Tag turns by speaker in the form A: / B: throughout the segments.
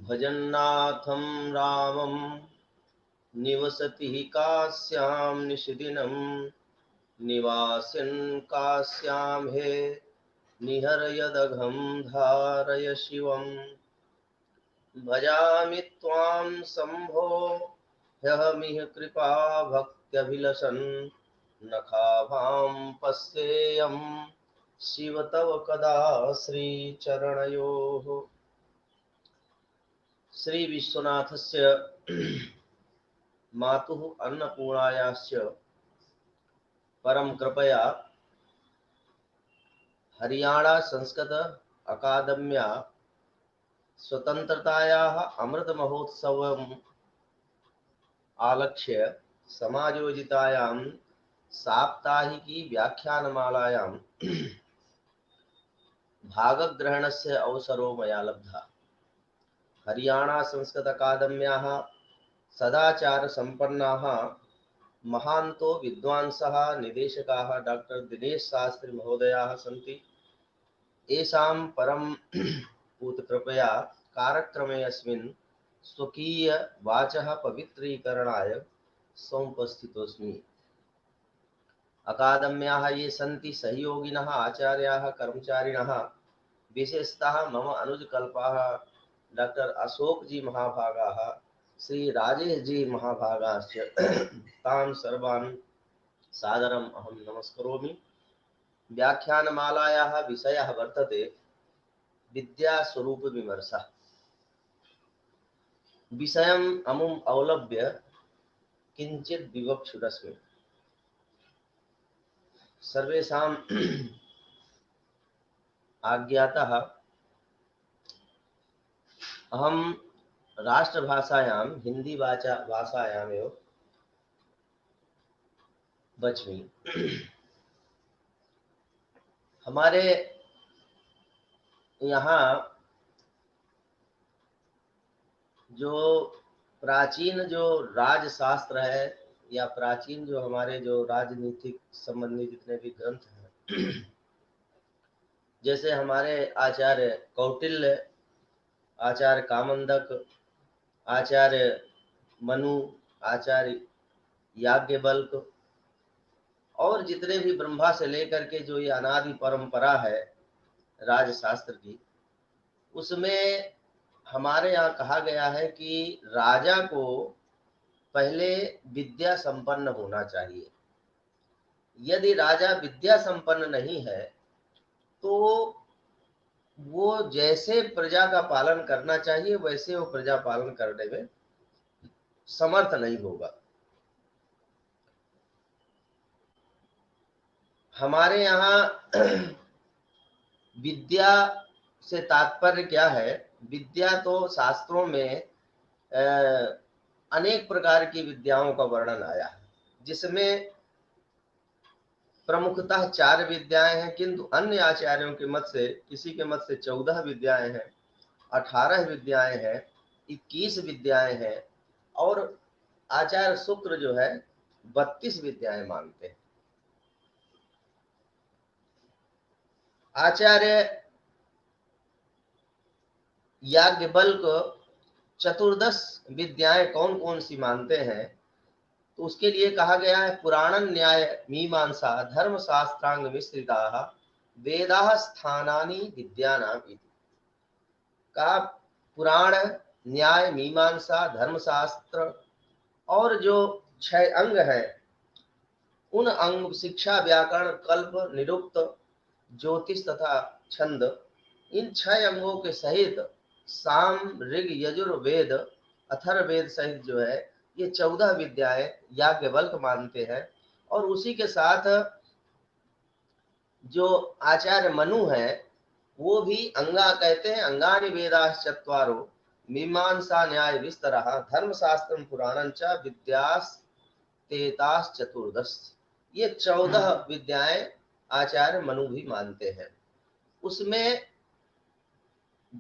A: भजन्नाथं रामं निवसति हि काश्यां निशिदिनं निवास्यन् काश्यां हे निहरयदघं धारय शिवम् भजामि त्वां शम्भो ह्यहमिह कृपा भक्त्यभिलषन् नखाभां पश्येयं शिव तव कदा श्रीचरणयोः। श्री विश्वनाथस्य मातुः अन्नपूर्णायास्य परम कृपया हरियाणा संस्कृत अकादम्या स्वतंत्रतायाः अमृत महोत्सवम् आलक्ष्य समायोजितायां साप्ताहिकी व्याख्यानमालायां भागग्रहणस्य अवसरो मया लब्धः। हरियाणा संस्कृत अकादम्याः सदाचार संपन्नाः महान्तो विद्वांसः निदेशकाः डॉक्टर दिनेश शास्त्री महोदयाः सन्ति। एषां परम पूतकृपया कार्यक्रमे अस्मिन् स्वकीय वाचः पवित्रीकरणाय समुपस्थितोऽस्मि। अकादम्याः ये सन्ति सहयोगिनः आचार्याः कर्मचारिणः विशेषतः मम अनुजकल्पाः डॉक्टर अशोक जी महाभागाः श्री राजेश जी महाभागाश्च तान् सर्वान् सादरम् अहं नमस्करोमि। व्याख्यानमालायाः विषयः वर्तते विद्यास्वरूपविमर्शः। विषयम् अमुम् अवलम्ब्य किञ्चित् विवक्षुरस्मि। सर्वेषाम् आज्ञातः अहं राष्ट्रभाषायां हिंदी भाषायामेव वच्मि। हमारे यहाँ जो प्राचीन जो राजशास्त्र है या प्राचीन जो हमारे जो राजनीतिक संबंधी जितने भी ग्रंथ हैं, जैसे हमारे आचार्य कौटिल्य, आचार्य कामंदक, आचार्य मनु, आचार्य याज्ञवल्क्य और जितने भी ब्रह्मा से लेकर के जो ये अनादि परंपरा है राजशास्त्र की, उसमें हमारे यहाँ कहा गया है कि राजा को पहले विद्या संपन्न होना चाहिए। यदि राजा विद्या संपन्न नहीं है तो वो जैसे प्रजा का पालन करना चाहिए वैसे वो प्रजा पालन करने में समर्थ नहीं होगा। हमारे यहाँ विद्या से तात्पर्य क्या है? विद्या तो शास्त्रों में अनेक प्रकार की विद्याओं का वर्णन आया है, जिसमें प्रमुखतः 4 विद्याएं हैं, किंतु अन्य आचार्यों के मत से, किसी के मत से 14 विद्याएं हैं, 18 विद्याएं हैं, 21 विद्याएं हैं और आचार्य शुक्र जो है 32 विद्याएं मानते हैं। आचार्य याज्ञवल्क्य 14 विद्याएं कौन कौन सी मानते हैं? तो उसके लिए कहा गया है पुराण न्याय मीमांसा धर्म शास्त्रांग मिश्रिताः वेदाः स्थानानि विद्यानाम इति। कहा पुराण, न्याय, मीमांसा, धर्मशास्त्र और जो 6 अंग है, उन अंग शिक्षा, व्याकरण, कल्प, निरुक्त, ज्योतिष तथा छंद, इन 6 अंगों के सहित साम, ऋग, यजुर्वेद, अथर्ववेद सहित जो है ये 14 विद्याएं याज्ञवल्क्य मानते हैं। और उसी के साथ जो आचार्य मनु है वो भी अंगा कहते हैं, अंगानि वेदाश्चत्वारो मीमांसा न्याय विस्तरः धर्मशास्त्रम पुराणंच विद्यास्तेताश्चतुर्दश। ये 14 विद्याएं आचार्य मनु भी मानते हैं। उसमें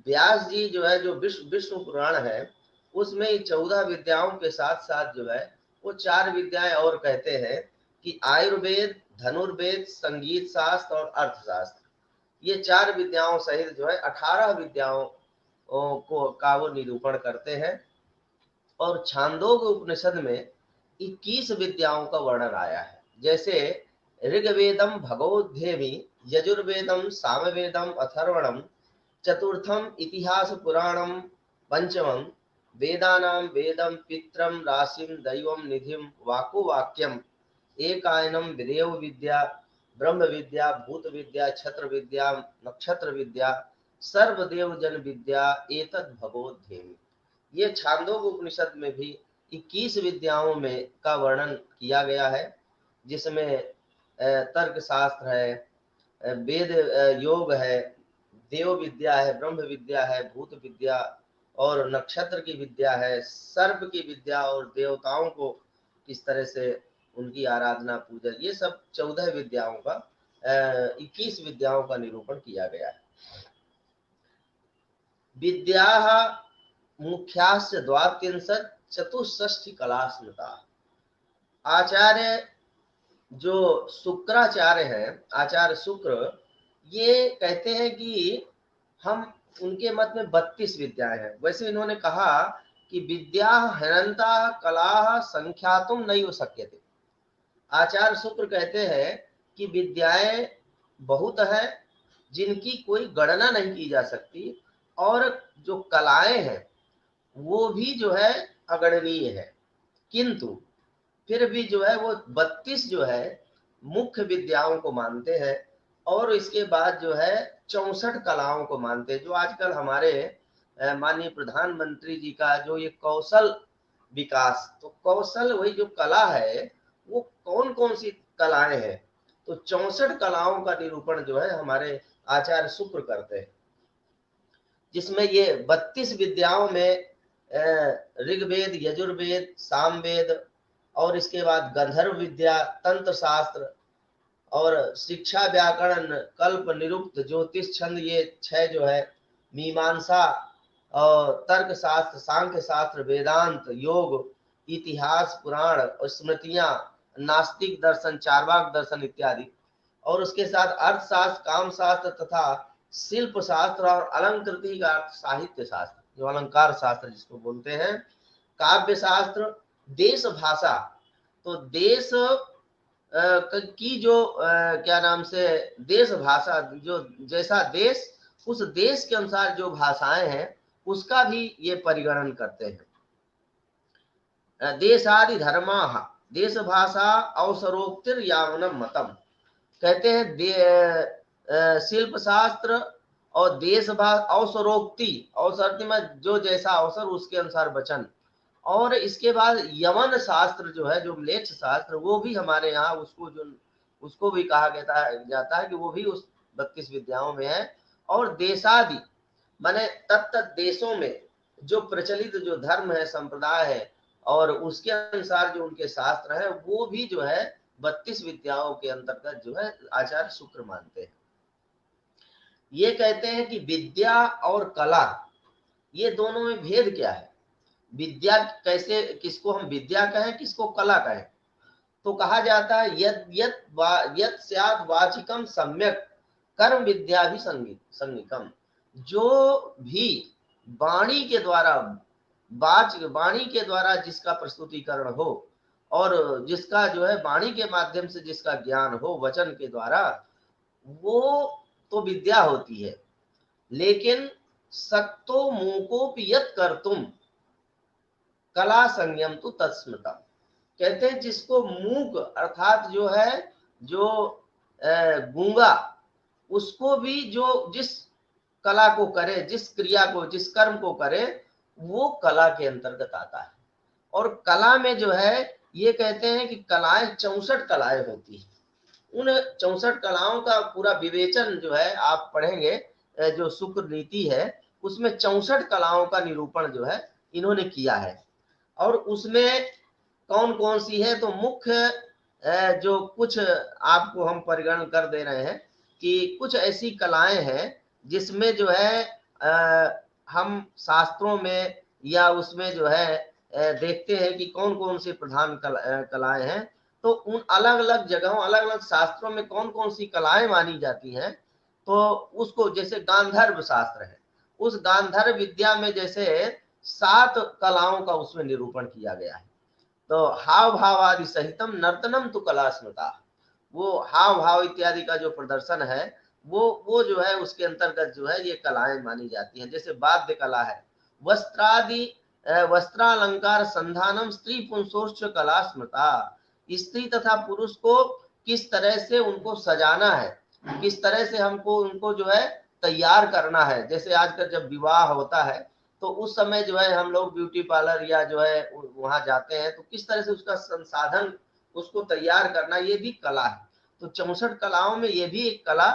A: व्यास जी जो है, जो विष्णु पुराण है, उसमें 14 विद्याओं के साथ साथ जो है वो 4 विद्याएं और कहते हैं कि आयुर्वेद, धनुर्वेद, संगीत शास्त्र और अर्थशास्त्र, ये 4 विद्याओं सहित जो है 18 विद्याओं का वो निरूपण करते हैं। और छांदोग्य उपनिषद में 21 विद्याओं का वर्णन आया है। जैसे ऋग्वेदम भगवद्गीता, यजुर्वेदम सामवेदम अथर्वणम, चतुर्थम इतिहास पुराणम, पंचमम वेदानां वेदम पित्रम राशिम दैवम निधिम वाको वाक्यम, एकायनम विदेव विद्या, ब्रह्म विद्या, भूत विद्या, छत्र विद्या, नक्षत्र विद्या, सर्वदेव जन विद्या, एतद भगवद्गीता। ये छांदोग्य उपनिषद में भी 21 विद्याओं में का वर्णन किया गया है, जिसमें तर्क शास्त्र है, वेद योग है, देव विद्या है, ब्रह्म विद्या है, भूत विद्या और नक्षत्र की विद्या है, सर्प की विद्या और देवताओं को किस तरह से उनकी आराधना पूजा, ये सब 14 विद्याओं का 21 विद्याओं का निरूपण किया गया है। विद्या मुख्यास्य द्वात्रिंशत् चतुष्षष्टि कला स्मृता। आचार्य जो शुक्राचार्य हैं, आचार्य शुक्र, ये कहते हैं कि हम उनके मत में 32 विद्याएं हैं। वैसे इन्होंने कहा कि विद्या हनंता कला संख्यातुम नहीं हो सकते थे। आचार्य शुक्र कहते हैं कि विद्याएं बहुत है जिनकी कोई गणना नहीं की जा सकती, और जो कलाएं हैं वो भी जो है अगणनीय है, किंतु फिर भी जो है वो 32 जो है मुख्य विद्याओं को मानते हैं, और इसके बाद जो है 64 कलाओं को मानते हैं। जो आजकल हमारे माननीय प्रधानमंत्री जी का जो ये कौशल विकास, तो कौशल वही जो कला है वो कौन कौन सी कलाएं हैं, तो 64 कलाओं का निरूपण जो है हमारे आचार्य शुक्र करते हैं, जिसमें ये 32 विद्याओं में ऋग्वेद, यजुर्वेद, सामवेद और इसके बाद गंधर्व विद्या, तंत्र शास्त्र और शिक्षा, व्याकरण, कल्प, निरुक्त, ज्योतिष, छंद, ये 6 जो है, मीमांसा और तर्क शास्त्र, सांख्य शास्त्र, वेदांत, योग, इतिहास, पुराण और स्मृतियां, नास्तिक दर्शन, चार्वाक दर्शन इत्यादि, और उसके साथ अर्थशास्त्र, काम शास्त्र तथा शिल्प शास्त्र और अलंकृति का साहित्य शास्त्र, जो अलंकार शास्त्र जिसको बोलते हैं, काव्य शास्त्र, देश भाषा, तो देश की जो क्या नाम से देश भाषा, जो जैसा देश उस देश के अनुसार जो भाषाएं हैं उसका भी ये परिगणन करते हैं। देशादि धर्मा देश भाषा अवसरोक्तिर यावनम मतम, कहते हैं शिल्प शास्त्र और देश भाषा, अवसरोक्ति, अवसर में जो जैसा अवसर उसके अनुसार वचन, और इसके बाद यवन शास्त्र जो है, जो म्लेच्छ शास्त्र, वो भी हमारे यहाँ उसको भी कहा जाता है कि वो भी उस 32 विद्याओं में है। और देशादि माने तत्त देशों में जो प्रचलित जो धर्म है, संप्रदाय है, और उसके अनुसार जो उनके शास्त्र है, वो भी जो है 32 विद्याओं के अंतर्गत जो है आचार्य शुक्र मानते हैं। ये कहते हैं कि विद्या और कला, ये दोनों में भेद क्या है, विद्या कैसे, किसको हम विद्या कहें, किसको कला कहें, तो कहा जाता है यत् स्यात् वाचिकम सम्यक कर्म विद्या भी संगीकम, जो भी वाणी के द्वारा जिसका प्रस्तुतिकरण हो और जिसका जो है वाणी के माध्यम से जिसका ज्ञान हो वचन के द्वारा, वो तो विद्या होती है। लेकिन सक्तो मूकोपि यत् कर्तुम कला संयम तो तत्स्मृता, कहते हैं जिसको मूक अर्थात जो है जो गूंगा, उसको भी जो जिस कला को करे, जिस क्रिया को, जिस कर्म को करे, वो कला के अंतर्गत आता है। और कला में जो है ये कहते हैं कि कलाएं 64 कलाएं होती है। उन 64 कलाओं का पूरा विवेचन जो है आप पढ़ेंगे, जो शुक्र नीति है उसमें 64 कलाओं का निरूपण जो है इन्होंने किया है। और उसमें कौन कौन सी है, तो मुख्य जो कुछ आपको हम परिगणन कर दे रहे हैं कि कुछ ऐसी कलाएं हैं जिसमें जो है हम शास्त्रों में या उसमें जो है देखते हैं कि कौन कौन सी प्रधान कलाएं हैं। तो उन अलग अलग जगहों, अलग अलग शास्त्रों में कौन कौन सी कलाएं मानी जाती हैं, तो उसको, जैसे गांधर्व शास्त्र है, उस गांधार विद्या में जैसे 7 कलाओं का उसमें निरूपण किया गया है। तो हाव भाव आदि सहितम नर्तनम तु कला स्मृता, वो हाव भाव इत्यादि का जो प्रदर्शन है वो जो है उसके अंतर्गत जो है ये कलाएं मानी जाती हैं। जैसे वाद्य कला है, वस्त्रादि वस्त्रालंकार संधानम स्त्री पुंसोश्च कला स्मृता, स्त्री तथा पुरुष को किस तरह से उनको सजाना है, किस तरह से हमको उनको जो है तैयार करना है। जैसे आजकल जब विवाह होता है तो उस समय जो है हम लोग ब्यूटी पार्लर या जो है वहां जाते हैं, तो किस तरह से उसका संसाधन उसको तैयार करना, ये भी कला है। तो 64 कलाओं में ये भी एक कला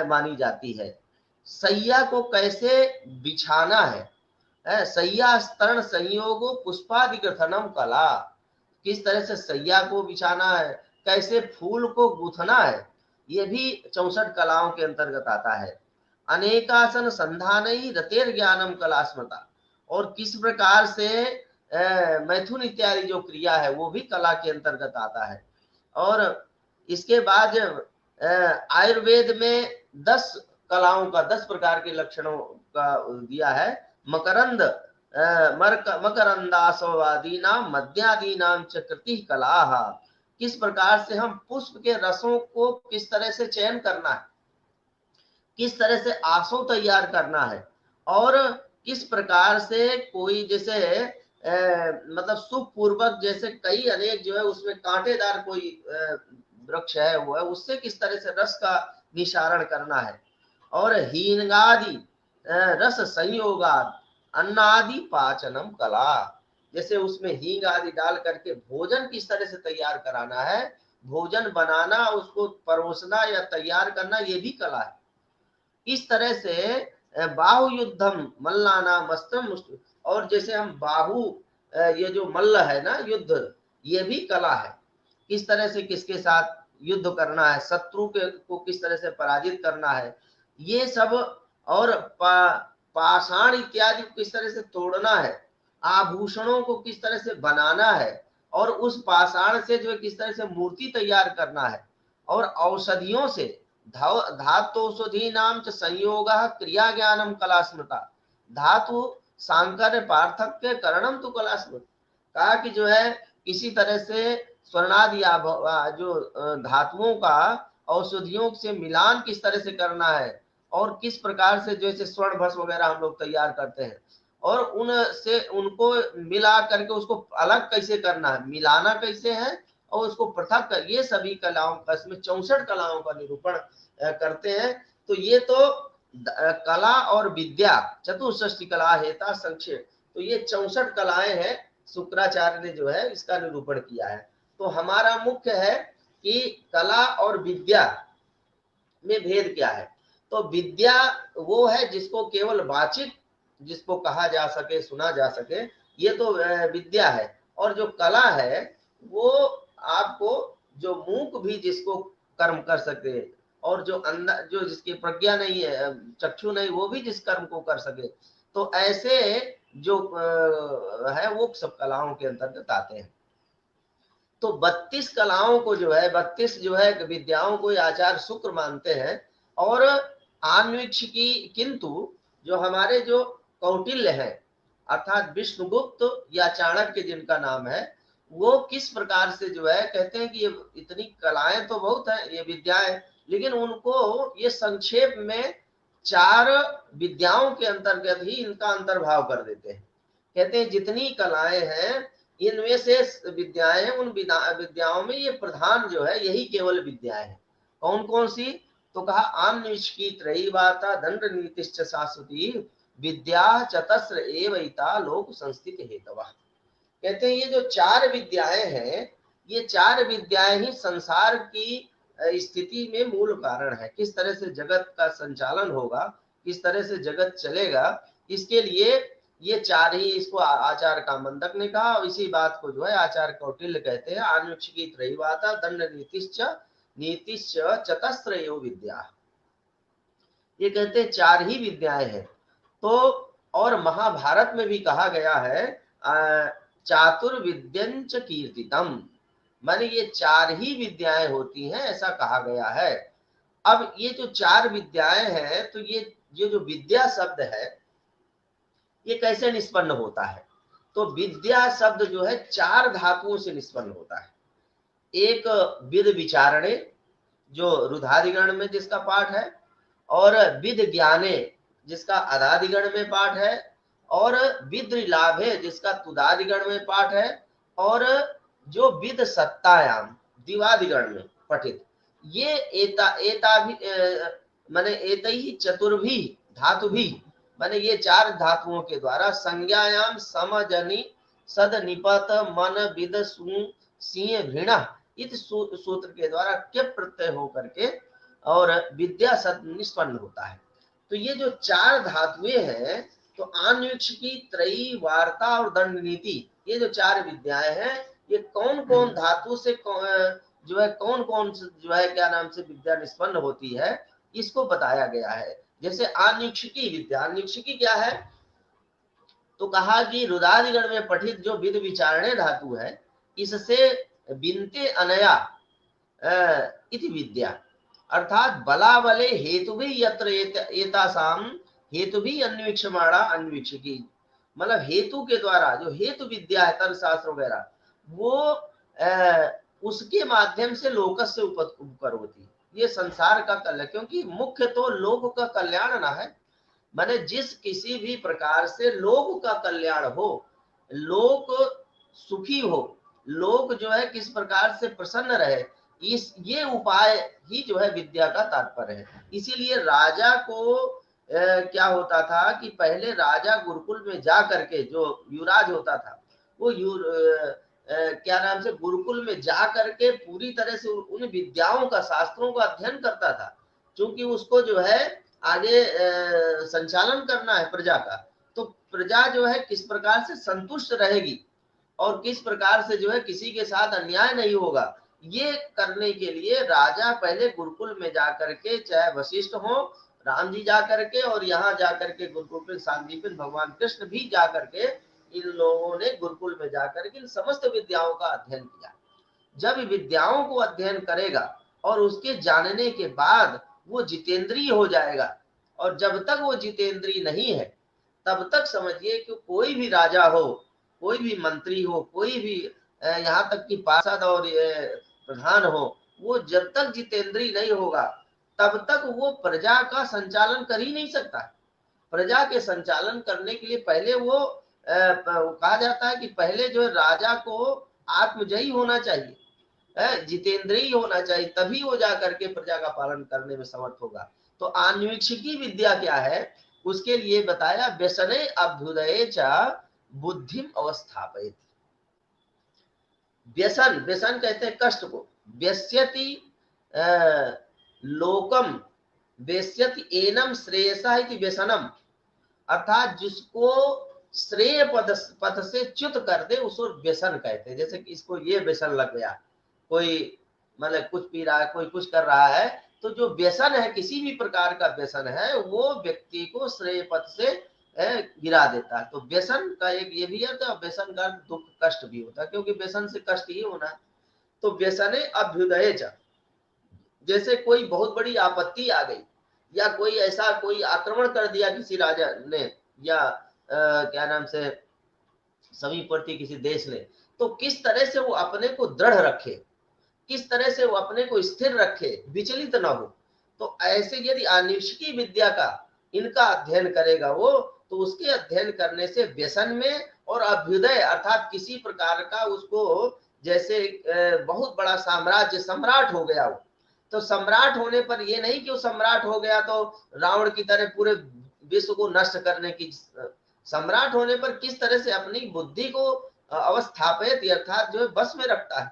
A: मानी जाती है। सैया को कैसे बिछाना है, सैया स्तरण संयोगो पुष्पादिग्रथनम कला, किस तरह से सैया को बिछाना है, कैसे फूल को गूंथना है, ये भी 64 कलाओं के अंतर्गत आता है। अनेकासन संधानई रतेर ज्ञानम कला स्मृता, और किस प्रकार से मैथुन इत्यादि जो क्रिया है वो भी कला के अंतर्गत आता है। और इसके बाद आयुर्वेद में 10 कलाओं का 10 प्रकार के लक्षणों का दिया है। मकरंद मकरंदासवादीना मध्यादीना च कृति कला, किस प्रकार से हम पुष्प के रसों को किस तरह से चयन करना है, किस तरह से आसो तैयार करना है, और किस प्रकार से कोई जैसे मतलब सुखपूर्वक जैसे कई अनेक जो है उसमें कांटेदार कोई वृक्ष है वो है, उससे किस तरह से रस का निशारण करना है। और हीनगादि रस संयोगाद अन्नादि पाचनम कला, जैसे उसमें हींग आदि डाल करके भोजन किस तरह से तैयार कराना है, भोजन बनाना, उसको परोसना या तैयार करना, ये भी कला है। इस तरह से बाहु युद्धम मल्लाना मस्तम, और जैसे हम बाहु ये जो मल्ल है ना युद्ध, ये भी कला है। किस तरह से किसके साथ युद्ध करना है, शत्रु को किस तरह से पराजित करना है, ये सब। और पाषाण इत्यादि को किस तरह से तोड़ना है, आभूषणों को किस तरह से बनाना है, और उस पाषाण से जो है किस तरह से मूर्ति तैयार करना है। और औषधियों से धातुषधि नाम च संयोग क्रिया ज्ञानम कला स्मृता, धातु सांकर पार्थक्य करणम तो कला स्मृत, कहा कि जो है किसी तरह से स्वर्णादि जो धातुओं का औषधियों से मिलान किस तरह से करना है, और किस प्रकार से जैसे स्वर्ण भस्म वगैरह हम लोग तैयार करते हैं, और उनसे उनको मिला करके उसको अलग कैसे करना है, मिलाना कैसे है, और उसको पृथक कर, ये सभी कलाओं का इसमें 64 कलाओं का निरूपण करते हैं। तो ये तो कला और विद्या चतुष्षष्टि कला हेता संक्षेप, तो ये 64 कलाएं हैं, शुक्राचार्य ने जो है इसका निरूपण किया है। तो हमारा मुख्य है कि कला और विद्या में भेद क्या है। तो विद्या वो है जिसको केवल वाचिक, जिसको कहा जा सके, सुना जा सके, ये तो विद्या है। और जो कला है वो आपको जो मूक भी जिसको कर्म कर सके, और जो अंदर जो जिसकी प्रज्ञा नहीं है, चक्षु नहीं, वो भी जिस कर्म को कर सके, तो ऐसे जो है वो सब कलाओं के अंतर्गत आते हैं। तो 32 कलाओं को जो है 32 जो है विद्याओं को आचार्य शुक्र मानते हैं। और आन्वीक्षिकी, किंतु जो हमारे जो कौटिल्य है अर्थात विष्णुगुप्त या चाणक्य जिनका नाम है, वो किस प्रकार से जो है कहते हैं कि ये इतनी कलाएं तो बहुत है ये विद्याएं, लेकिन उनको ये संक्षेप में 4 विद्याओं के अंतर्गत ही इनका अंतर्भाव कर देते हैं। कहते हैं जितनी कलाएं हैं इनमें से विद्याएं, उन विद्याओं में ये प्रधान जो है यही केवल विद्याएं हैं। कौन कौन सी, तो कहा आन्विष्कीत रही वाता दंड नीतिश्च शाश्वती विद्या चतस्र एवैता लोक संस्थित हेतवा। कहते हैं ये जो 4 विद्याएं हैं, ये 4 विद्याएं ही संसार की स्थिति में मूल कारण है। किस तरह से जगत का संचालन होगा, किस तरह से जगत चलेगा, इसके लिए ये 4 ही, इसको आचार्य कामंदक ने कहा। और इसी बात को जो है आचार्य कौटिल्य कहते हैं आन्वीक्षिकी त्रयीवाता दंड नीतिश्च चतस्र एव विद्या। ये कहते हैं 4 ही विद्याएं हैं। तो और महाभारत में भी कहा गया है चातुर्विद्यंच कीर्तितम, माने ये 4 ही विद्याएं होती हैं, ऐसा कहा गया है। अब ये जो 4 विद्याएं हैं, तो ये जो विद्या शब्द है ये कैसे निष्पन्न होता है? तो विद्या शब्द जो है 4 धातुओं से निष्पन्न होता है। एक विद विचारणे, जो रुधादिगण में जिसका पाठ है, और विद ज्ञाने जिसका अदादिगण में पाठ है, और विद लाभे जिसका तुदादिगण में पाठ है, और जो विद सत्तायाम दिवादिगण में पठित। ये एता भी माने एतई चतुर्भी धातु भी, माने ये 4 धातुओं के द्वारा संज्ञायाम समजनि सद निपत मन विद सु सिंह भृणा इस सूत्र के द्वारा के प्रत्यय होकर के और विद्या सद निष्पन्न होता है। तो ये जो 4 धातुएं हैं, तो आन्वीक्षिकी, त्रयी, वार्ता और दंड नीति, ये जो 4 विद्याएं हैं, ये कौन कौन धातु से जो है कौन कौन जो है क्या नाम से विद्या निष्पन्न होती है, इसको बताया गया है। जैसे आन्वीक्षिकी विद्या, आन्वीक्षिकी क्या है? तो कहा कि रुदादिगण में पठित जो विद विचारणे धातु है, इससे बिनते अनया इति विद्या, अर्थात बलाबले हेतु भी यत्र एतासाम हेतु भी अन्वीक्षमाणा अन्वीक्षिकी, मतलब हेतु के द्वारा जो हेतु विद्या है तर्कशास्त्र वगैरह, वो उसके माध्यम से लोकस्य उपकर होती है। ये संसार का कल्याण, क्योंकि मुख्य तो लोक का कल्याण ना है, माने जिस किसी भी प्रकार से लोक का कल्याण हो, लोक सुखी हो, लोक जो है किस प्रकार से प्रसन्न रहे, ये उपाय ही जो है विद्या का तात्पर्य है। इसीलिए राजा को क्या होता था कि पहले राजा गुरुकुल में जा करके, जो युवराज होता था वो क्या नाम से गुरुकुल में जा करके पूरी तरह से उन विद्याओं का, शास्त्रों का अध्ययन करता था, क्योंकि उसको जो है आगे संचालन करना है प्रजा का। तो प्रजा जो है किस प्रकार से संतुष्ट रहेगी और किस प्रकार से जो है किसी के साथ अन्याय नहीं होगा, ये करने के लिए राजा पहले गुरुकुल में जाकर के, चाहे वशिष्ठ हो, राम जी जाकर के, और यहाँ जाकर के गुरुकुल सांदीपन भगवान कृष्ण भी जाकर के, इन लोगों ने गुरुकुल में जाकर के इन समस्त विद्याओं का अध्ययन किया। जब विद्याओं को अध्ययन करेगा और उसके जानने के बाद वो जितेंद्रिय हो जाएगा, और जब तक वो जितेंद्रिय नहीं है तब तक समझिए कि कोई भी राजा हो, कोई भी मंत्री हो, कोई भी यहाँ तक कि पार्षद और प्रधान हो, वो जब तक जितेंद्रिय नहीं होगा तब तक वो प्रजा का संचालन कर ही नहीं सकता। प्रजा के संचालन करने के लिए पहले वो कहा जाता है कि पहले जो है राजा को आत्मजयी होना चाहिए, जितेंद्रिय होना चाहिए, तभी वो जाकर के प्रजा का पालन करने में समर्थ होगा। तो आन्वीक्षिकी विद्या क्या है, उसके लिए बताया व्यसने अभ्युदये च बुद्धिम अवस्थापयति। व्यसन, व्यसन कहते हैं कष्ट को, व्यस्यति लोकम व्यस्यति एनम श्रेयसा इति व्यसनम, अर्थात जिसको श्रेय पद से च्युत कर दे उसको व्यसन कहते हैं। जैसे कि इसको ये व्यसन लग गया, कोई मतलब कुछ पी रहा है, कोई कुछ कर रहा है, तो जो व्यसन है, किसी भी प्रकार का व्यसन है, वो व्यक्ति को श्रेय पद से गिरा देता है। तो व्यसन का एक ये भी है, तो व्यसन का दुख कष्ट भी होता है, क्योंकि व्यसन से कष्ट ही होना है। तो व्यसने अभ्युदय च, जैसे कोई बहुत बड़ी आपत्ति आ गई, या कोई ऐसा कोई आक्रमण कर दिया किसी राजा ने, या क्या नाम से समीपवर्ती किसी देश ने, तो किस तरह से वो अपने को दृढ़ रखे, किस तरह से वो अपने को स्थिर रखे, विचलित ना हो। तो ऐसे यदि आन्वीक्षिकी विद्या का इनका अध्ययन करेगा वो, तो उसके अध्ययन करने से व्यसन में और अभ्युदय, अर्थात किसी प्रकार का उसको, जैसे बहुत बड़ा साम्राज्य, सम्राट हो गया वो, तो सम्राट होने पर ये नहीं कि वो सम्राट हो गया तो रावण की तरह पूरे विश्व को नष्ट करने की, सम्राट होने पर किस तरह से अपनी बुद्धि को अवस्थापित, अर्थात जो है बस में रखता है,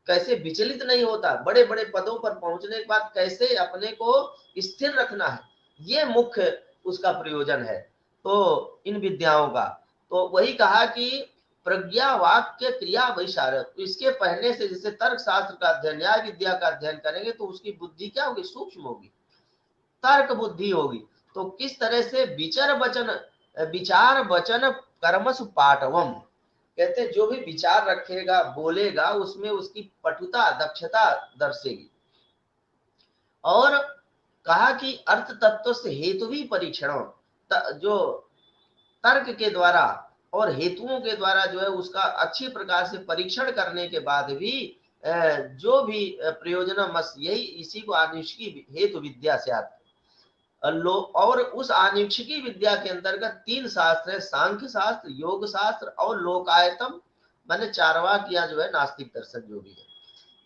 A: कैसे विचलित नहीं होता, बड़े बड़े पदों पर पहुंचने के बाद कैसे अपने को स्थिर रखना है, ये मुख्य उसका प्रयोजन है तो इन विद्याओं का। तो वही कहा कि प्रज्ञा वाक्य क्रिया वैशारद, तो इसके पहले से जैसे तर्क शास्त्र का अध्ययन, न्याय विद्या का अध्ययन करेंगे तो उसकी बुद्धि क्या होगी, सूक्ष्म होगी, तर्क बुद्धि होगी। तो किस तरह से विचार वचन कर्मसु पाटवम, कहते जो भी विचार रखेगा, बोलेगा, उसमें उसकी पटुता, दक्षता दर्शेगी। और कहा कि अर्थ तत्व से हेतु भी परीक्षण, जो तर्क के द्वारा और हेतुओं के द्वारा जो है उसका अच्छी प्रकार से परीक्षण करने के बाद भी जो भी प्रयोजनम यही इसी को आनुष्की हेतु विद्या से आता और उस आनुक्षिकी विद्या के अंतर्गत 3 शास्त्र है, सांख्य शास्त्र, योग शास्त्र और लोकायतम माने चारवाक या जो है नास्तिक दर्शन जो भी है,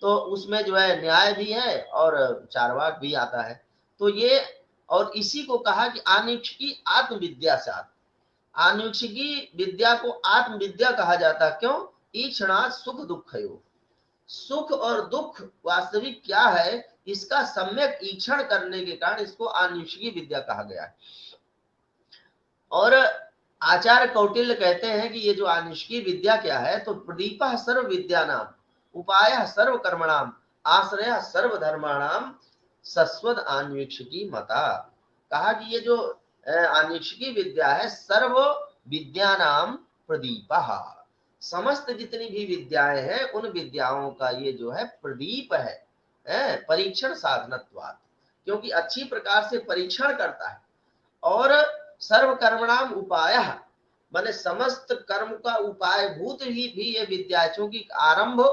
A: तो उसमें जो है न्याय भी है और चारवाक भी आता है। तो ये और इसी को कहा कि आनुक्षिकी आत्मविद्या से आता। आनुक्षिकी विद्या को आत्मविद्या कहा जाता। क्यों? ईक्षणा सुख दुख योग, सुख और दुख वास्तविक क्या है इसका सम्यक ईक्षण करने के कारण इसको आनुषिकी विद्या कहा गया है। और आचार्य कौटिल्य कहते हैं कि ये जो आनुषिकी विद्या क्या है, तो प्रदीपः सर्व विद्यानाम, उपायः सर्व कर्मणाम, आश्रयः सर्व धर्माणाम, सस्वद आनुषिकी मता। कहा कि ये जो आनुषिकी विद्या है सर्व विद्यानाम प्रदीपः, समस्त जितनी भी विद्याएं हैं उन विद्याओं का ये जो है प्रदीप है, परीक्षण साधनत्वात्, क्योंकि अच्छी प्रकार से परीक्षण करता है। और सर्व कर्मणाम उपायः माने समस्त कर्म का उपाय भूत ही भी ये विद्या, क्योंकि आरंभ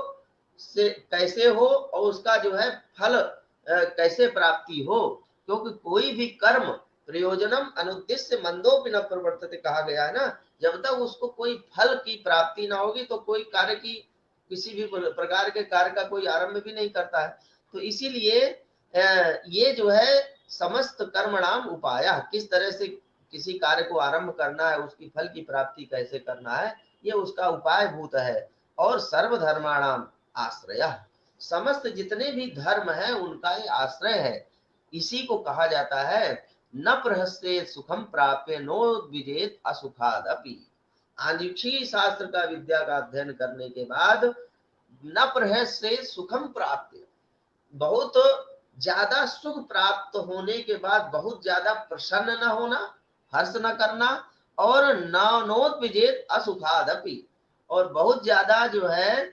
A: से कैसे हो और उसका जो है फल कैसे प्राप्ति हो, क्योंकि कोई भी कर्म प्रयोजनम अनुद्देश्य मंदोपि न प्रवर्तते कहा गया है ना, जब तक उसको कोई फल की प्राप्ति ना होगी तो कोई कार्य की किसी भी प्रकार के कार्य का कोई आरंभ भी नहीं करता है। तो इसीलिए ये जो है समस्त कर्मणाम उपाय, किस तरह से किसी कार्य को आरंभ करना है, उसकी फल की प्राप्ति कैसे करना है, ये उसका उपाय भूत है। और सर्वधर्माणाम आश्रय, समस्त जितने भी धर्म है उनका ये आश्रय है। इसी को कहा जाता है न प्रहस्ते सुखम प्राप्य नो विजेत असुखादपि। आनुषिकी शास्त्र का विद्या का अध्ययन करने के बाद न प्रहस्ते सुखम प्राप्य, बहुत ज्यादा सुख प्राप्त होने के बाद बहुत ज्यादा प्रसन्न न होना, हर्ष न करना, और नोत्विजेत असुखादपि, और बहुत ज्यादा जो है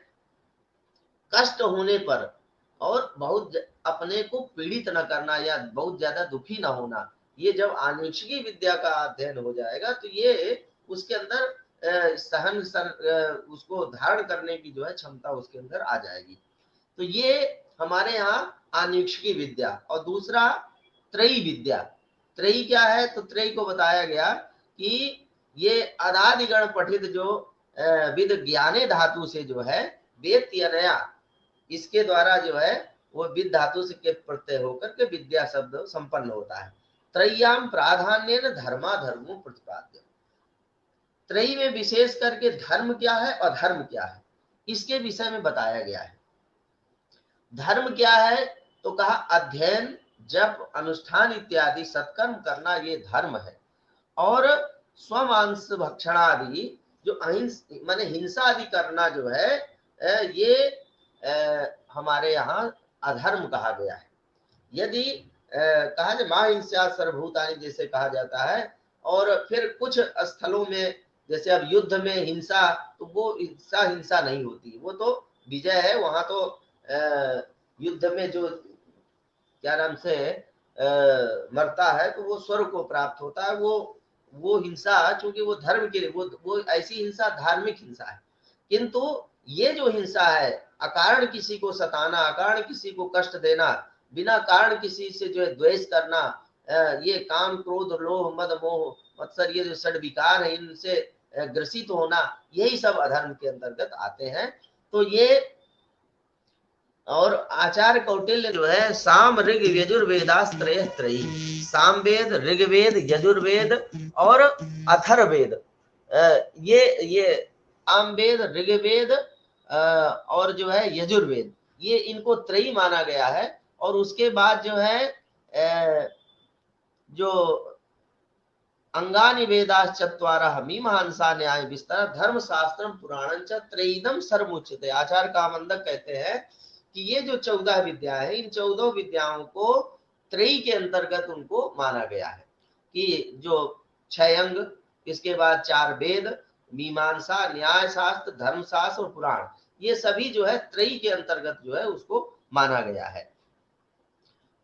A: कष्ट होने पर और बहुत अपने को पीड़ित न करना या बहुत ज्यादा दुखी न होना। ये जब आनुषिकी विद्या का अध्ययन हो जाएगा तो ये उसके अंदर सहन उसको धारण करने की जो है क्षमता उसके अंदर आ जाएगी। तो ये हमारे यहाँ आनुषिकी विद्या। और दूसरा त्रयी विद्या। त्रयी क्या है? तो त्रयी को बताया गया कि ये अनादिगण पठित जो विद ज्ञाने धातु से जो है वेत्यनया, इसके द्वारा जो है वो विद धातु से के प्रत्यय होकर के विद्या शब्द संपन्न होता है। त्रय्याम प्राधान्येन धर्मा धर्मो प्रतिपाद्य। त्रयी में विशेष करके धर्म क्या है और अधर्म क्या है इसके विषय में बताया गया है। धर्म क्या है? तो कहा अध्ययन, जप, अनुष्ठान इत्यादि सत्कर्म करना ये धर्म है। और स्वमांस भक्षणादि जो अहिंसा माने हिंसा आदि करना जो है ये हमारे यहाँ अधर्म कहा गया है। यदि कहा जाए मां हिंसा सर्वभूतानि जैसे कहा जाता है, और फिर कुछ स्थलों में जैसे अब युद्ध में हिंसा, तो वो हिंसा नहीं होती, वो तो विजय है। वहां तो युद्ध में जो क्या नाम से मरता है तो वो स्वर्ग को प्राप्त होता है। वो हिंसा चूंकि वो धर्म के लिए वो ऐसी हिंसा धार्मिक हिंसा है। किंतु ये जो हिंसा है अकारण किसी को सताना, अकारण किसी को कष्ट देना, बिना कारण किसी से जो है द्वेष करना, ये काम क्रोध लोभ मद मोह मत्सर ये जो षड विकार है इनसे ग्रसित होना, यही सब अधर्म के अंतर्गत आते हैं। तो ये और आचार्य कौटिल्य जो है साम ऋग यजुर्वेदास्त्रय त्रयी, सामवेद, ऋग्वेद, यजुर्वेद और अथर्ववेद, ये सामवेद, ऋग्वेद और जो है यजुर्वेद, ये इनको त्रयी माना गया है। और उसके बाद जो है जो अंगानि वेदाश्चत्वारः मीमांसा न्याय विस्तार धर्मशास्त्रम पुराणं च त्रयीदम सर्वोच्यते। आचार्य कामंदक कहते हैं कि ये जो 14 विद्या है, इन 14 विद्याओं को त्रयी के अंतर्गत उनको माना गया है कि जो 6 अंग, इसके बाद 4 वेद, मीमांसा, न्याय शास्त्र, धर्मशास्त्र और पुराण, ये सभी जो है त्रयी के अंतर्गत जो है उसको माना गया है।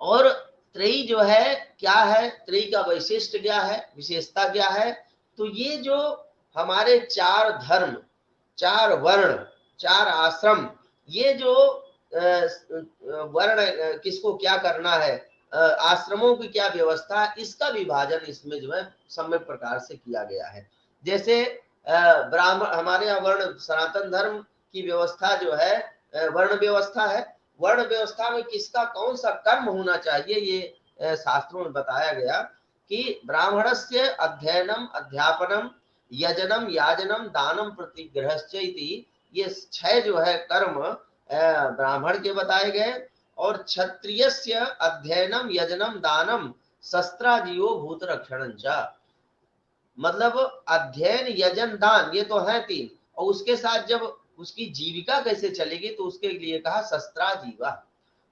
A: और त्रयी जो है क्या है, त्रयी का वैशिष्ट क्या है, विशेषता क्या है? तो ये जो हमारे 4 धर्म, 4 वर्ण, 4 आश्रम, ये जो वर्ण किसको क्या करना है, आश्रमों की क्या व्यवस्था है, इसका विभाजन इसमें जो है सम्यक प्रकार से किया गया है। जैसे ब्राह्मण, हमारे यहाँ वर्ण सनातन धर्म की व्यवस्था जो है वर्ण व्यवस्था है। वर्ण व्यवस्था में किसका कौन सा कर्म होना चाहिए, ये शास्त्रों में बताया गया कि ब्राह्मणस्य अध्ययनम अध्यापनम यजनम याजनम दानम प्रतिग्रहश्च इति, ये 6 जो है कर्म ब्राह्मण के बताए गए। और क्षत्रियस्य अध्ययनम यजनम दानम शस्त्राजियो भूत रक्षणं च, मतलब अध्ययन यजन दान ये तो है 3, और उसके साथ जब उसकी जीविका कैसे चलेगी तो उसके लिए कहा शस्त्राजीवा,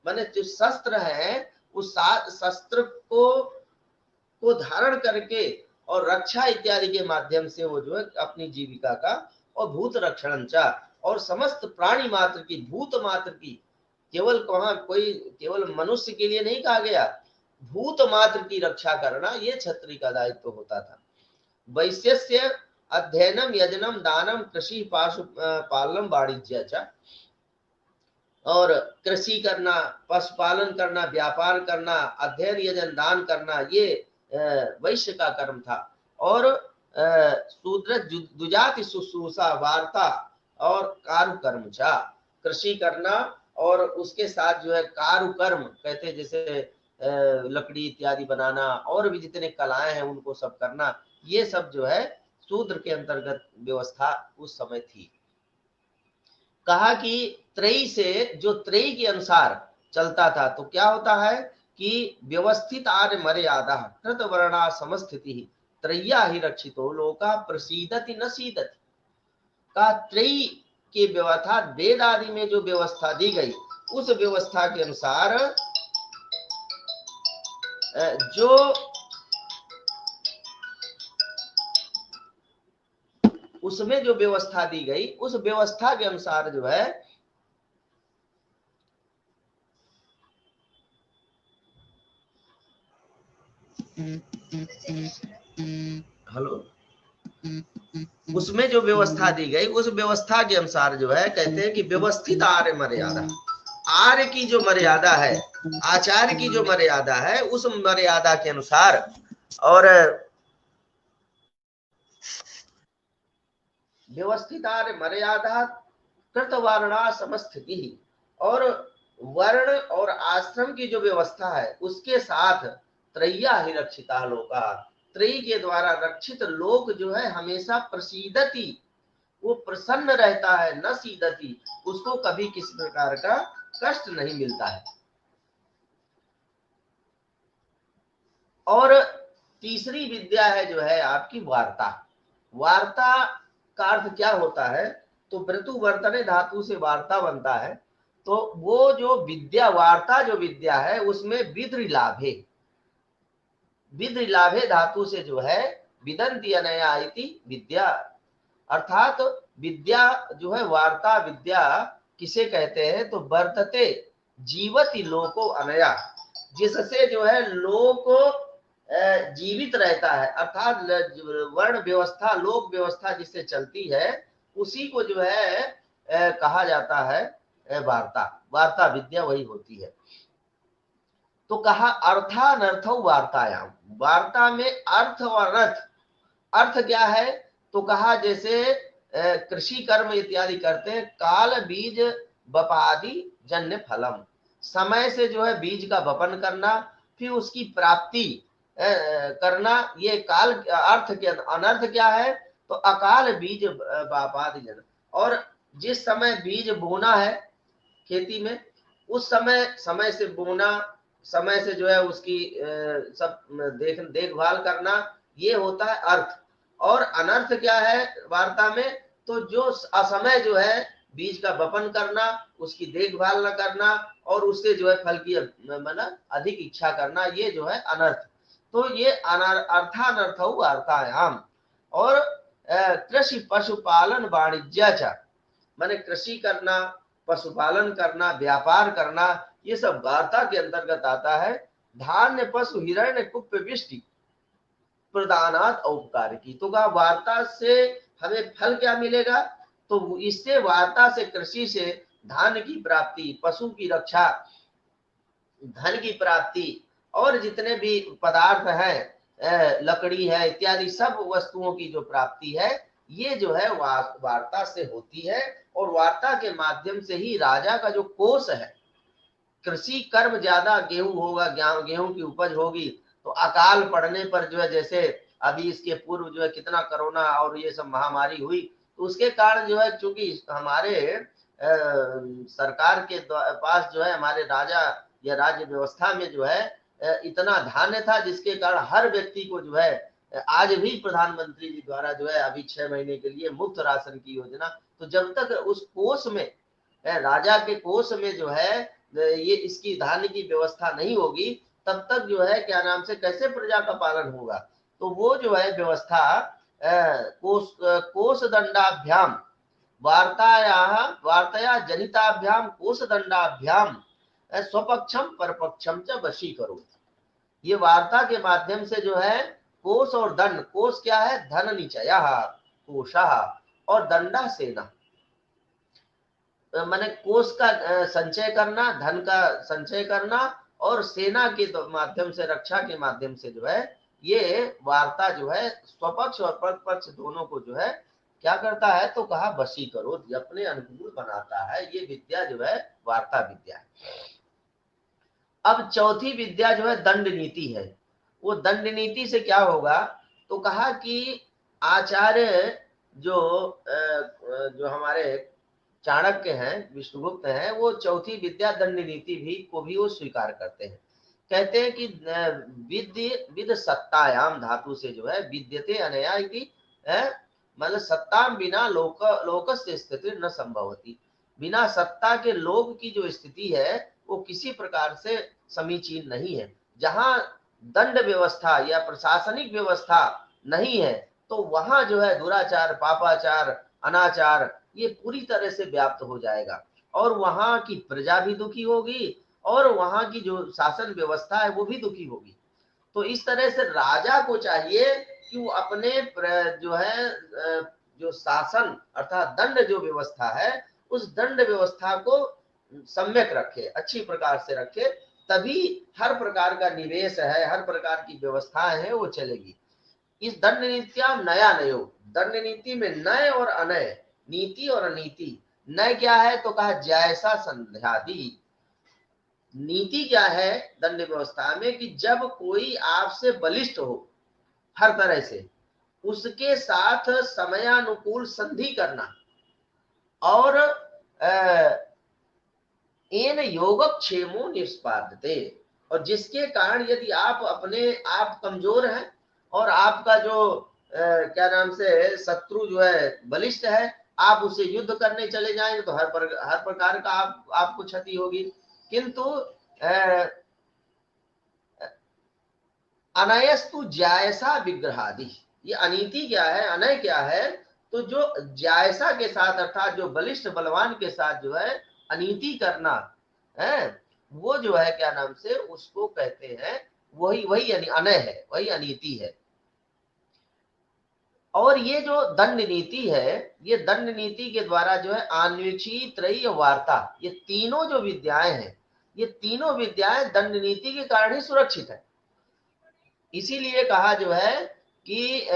A: माने जो शस्त्र है उस शस्त्र को धारण करके और रक्षा इत्यादि के माध्यम से वो जो है अपनी जीविका का, और भूत रक्षण चा, और समस्त प्राणी मात्र की, भूत मात्र की, केवल कहाँ कोई केवल मनुष्य के लिए नहीं कहा गया, भूत मात्र की रक्षा करना ये क्षत्रिय का दायित्व होता था। वैश्यस्य अध्ययनम यजनम दानम कृषि पाशु पालनम वाणिज्य च, और कृषि करना, पशुपालन करना, व्यापार करना, अध्ययन यजन दान करना, ये वैश्य का कर्म था। और शूद्र दुजाति शुश्रूषा वार्ता और कार्य कर्म था, कृषि करना और उसके साथ जो है कार्य कर्म कहते हैं, जैसे लकड़ी इत्यादि बनाना और भी जितने कलाएं हैं उनको सब करना, ये सब जो है शूद्र के अंतर्गत व्यवस्था उस समय थी। कहा कि त्रयी से, जो त्रयी के अनुसार चलता था, तो क्या होता है कि व्यवस्थित आर्य मर्यादा कृत वर्णा समस्थिति त्रय्या ही रक्षितो लोका प्रसीदति न सीदति, का त्रयी की व्यवस्था वेद आदि में जो व्यवस्था दी गई उस व्यवस्था के अनुसार जो उसमें जो व्यवस्था दी गई उस व्यवस्था के अनुसार जो है हेलो, उसमें जो व्यवस्था दी गई उस व्यवस्था के अनुसार जो है कहते हैं कि व्यवस्थित आर्य मर्यादा, आर्य की जो मर्यादा है, आचार्य की जो मर्यादा है, उस मर्यादा के अनुसार, और व्यवस्थित आर्य मर्यादा कृत वर्णा समस्थिति, और वर्ण और आश्रम की जो व्यवस्था है उसके साथ त्रय्या ही रक्षिता लोका, त्रयी के द्वारा रक्षित लोक जो है हमेशा प्रसीदति, वो प्रसन्न रहता है, न सीदति, उसको कभी किसी प्रकार का कष्ट नहीं मिलता है। और तीसरी विद्या है जो है आपकी वार्ता। वार्ता का अर्थ क्या होता है, तो वृतु वर्तने धातु से वार्ता बनता है, तो वो जो विद्या, वार्ता जो विद्या है उसमें विद्रि लाभे, विद्रि लाभे धातु से जो है विदंती अनया इति विद्या, अर्थात विद्या जो है वार्ता विद्या किसे कहते हैं, तो वर्तते जीवति लोको अनया, जिससे जो है लोक जीवित रहता है, अर्थात वर्ण व्यवस्था, लोक व्यवस्था जिससे चलती है उसी को जो है कहा जाता है वार्ता, वार्ता विद्या वही होती है। तो कहा अर्थानर्थ वार्तायाम, वार्ता में अर्थ और अर्थ, अर्थ क्या है, तो कहा जैसे कृषि कर्म इत्यादि करते हैं, काल बीज बपादि जन्य फलम, समय से जो है बीज का वपन करना, फिर उसकी प्राप्ति करना, ये काल अर्थ के अनर्थ क्या है, तो अकाल बीज बपादि जन, और जिस समय बीज बोना है खेती में उस समय से बोना, समय से जो है उसकी सब देखभाल करना, ये होता है अर्थ। और अनर्थ क्या है वार्ता में, तो जो असमय जो है बीज का वपन करना, उसकी देखभाल न करना और उससे जो है फल की अधिक इच्छा करना, ये जो है अनर्थ। तो ये अर्थानर्थ वार्तायाम। और कृषि पशुपालन वाणिज्य, माने कृषि करना, पशुपालन करना, व्यापार करना, ये सब वार्ता के अंतर्गत आता है। धान्य पशु हिरण्य कुप्य वृष्टि, प्रदानात औपकार की। तो कहा वार्ता से हमें फल क्या मिलेगा, तो इससे वार्ता से, कृषि से धान की प्राप्ति, पशु की रक्षा, धन की प्राप्ति और जितने भी पदार्थ हैं, लकड़ी है इत्यादि सब वस्तुओं की जो प्राप्ति है ये जो है वार्ता से होती है। और वार्ता के माध्यम से ही राजा का जो कोष है, कृषि कर्म ज्यादा, गेहूं होगा, गेहूं की उपज होगी, तो अकाल पड़ने पर जो है, जैसे अभी इसके पूर्व जो है कितना कोरोना और ये सब महामारी हुई, तो उसके कारण जो है चूंकि हमारे सरकार के पास जो है, हमारे राजा या राज्य व्यवस्था में जो है इतना धान्य था, जिसके कारण हर व्यक्ति को जो है आज भी प्रधानमंत्री जी द्वारा जो है अभी 6 महीने के लिए मुफ्त राशन की योजना, तो जब तक उस कोष में, राजा के कोष में जो है ये इसकी धान्य की व्यवस्था नहीं होगी, तब तक जो है क्या नाम से कैसे प्रजा का पालन होगा। तो वो जो है व्यवस्था कोष दंडाभ्याम वार्तया जनिताभ्याम कोष दंडाभ्याम स्वपक्षम परपक्षम च वशी करो। ये वार्ता के माध्यम से जो है कोष और दंड, कोष क्या है, धन निचय कोशा, और दंडा सेना, माने कोष का संचय करना, धन का संचय करना, और सेना के माध्यम से, रक्षा के माध्यम से जो है ये वार्ता जो है स्वपक्ष और परपक्ष दोनों को जो है क्या करता है, तो कहा वशी करो, अपने अनुकूल बनाता है। ये विद्या जो है वार्ता विद्या है। अब चौथी विद्या जो है दंड नीति है। वो दंड नीति से क्या होगा, तो कहा कि आचार्य जो हमारे चाणक्य हैं, विष्णुगुप्त हैं, वो चौथी विद्या दंड नीति भी को भी वो स्वीकार करते हैं। कहते हैं कि विद सत्तायाम धातु से जो है विद्यते अनया इति, मतलब सत्ता बिना लोकस्य स्थिति न संभव होती। बिना सत्ता के लोक की जो स्थिति है वो किसी प्रकार से समीचीन नहीं है। जहां दंड व्यवस्था या प्रशासनिक व्यवस्था नहीं है, तो वहां जो है दुराचार, पापाचार, अनाचार ये पूरी तरह से व्याप्त हो जाएगा, और वहां की प्रजा भी दुखी होगी, और वहां की जो शासन व्यवस्था है वो भी दुखी होगी। तो इस तरह से राजा को चाहिए कि वो अपने जो है जो शासन अर्थात दंड जो व्यवस्था है, उस दंड व्यवस्था को सम्यक रखे, अच्छी प्रकार से रखे, तभी हर प्रकार का निवेश है, हर प्रकार की व्यवस्थाएं हैं वो चलेगी। इस दंड नीत्याम नया नयो, दंड नीति में नय और अनय, नीति और अनीति। नय क्या है, तो कहा जैसा संध्यादि। नीति क्या है दंड व्यवस्था में, कि जब कोई आपसे बलिष्ठ हो हर तरह से, उसके साथ समयानुकूल संधि करना, और इन योगक्षेमो निष्पाद्यते, और जिसके कारण यदि आप कमजोर हैं और आपका जो क्या नाम से शत्रु जो है बलिष्ठ है, आप उसे युद्ध करने चले जाएंगे तो हर प्रकार का आपको क्षति होगी। किंतु अनयस्तु जायसा विग्रहादि, ये अनीति क्या है, अनय क्या है, तो जो जायसा के साथ अर्थात जो बलिष्ठ बलवान के साथ जो है अनीति करना है, वो जो है क्या नाम से उसको कहते हैं, वही अनय है, वही अनीति है। और ये जो दंड नीति है, ये दंड नीति के द्वारा जो है आन्वीक्षी त्रयी वार्ता, ये तीनों जो विद्याएं हैं, ये तीनों विद्याएं दंड नीति के कारण ही सुरक्षित है। इसीलिए कहा जो है कि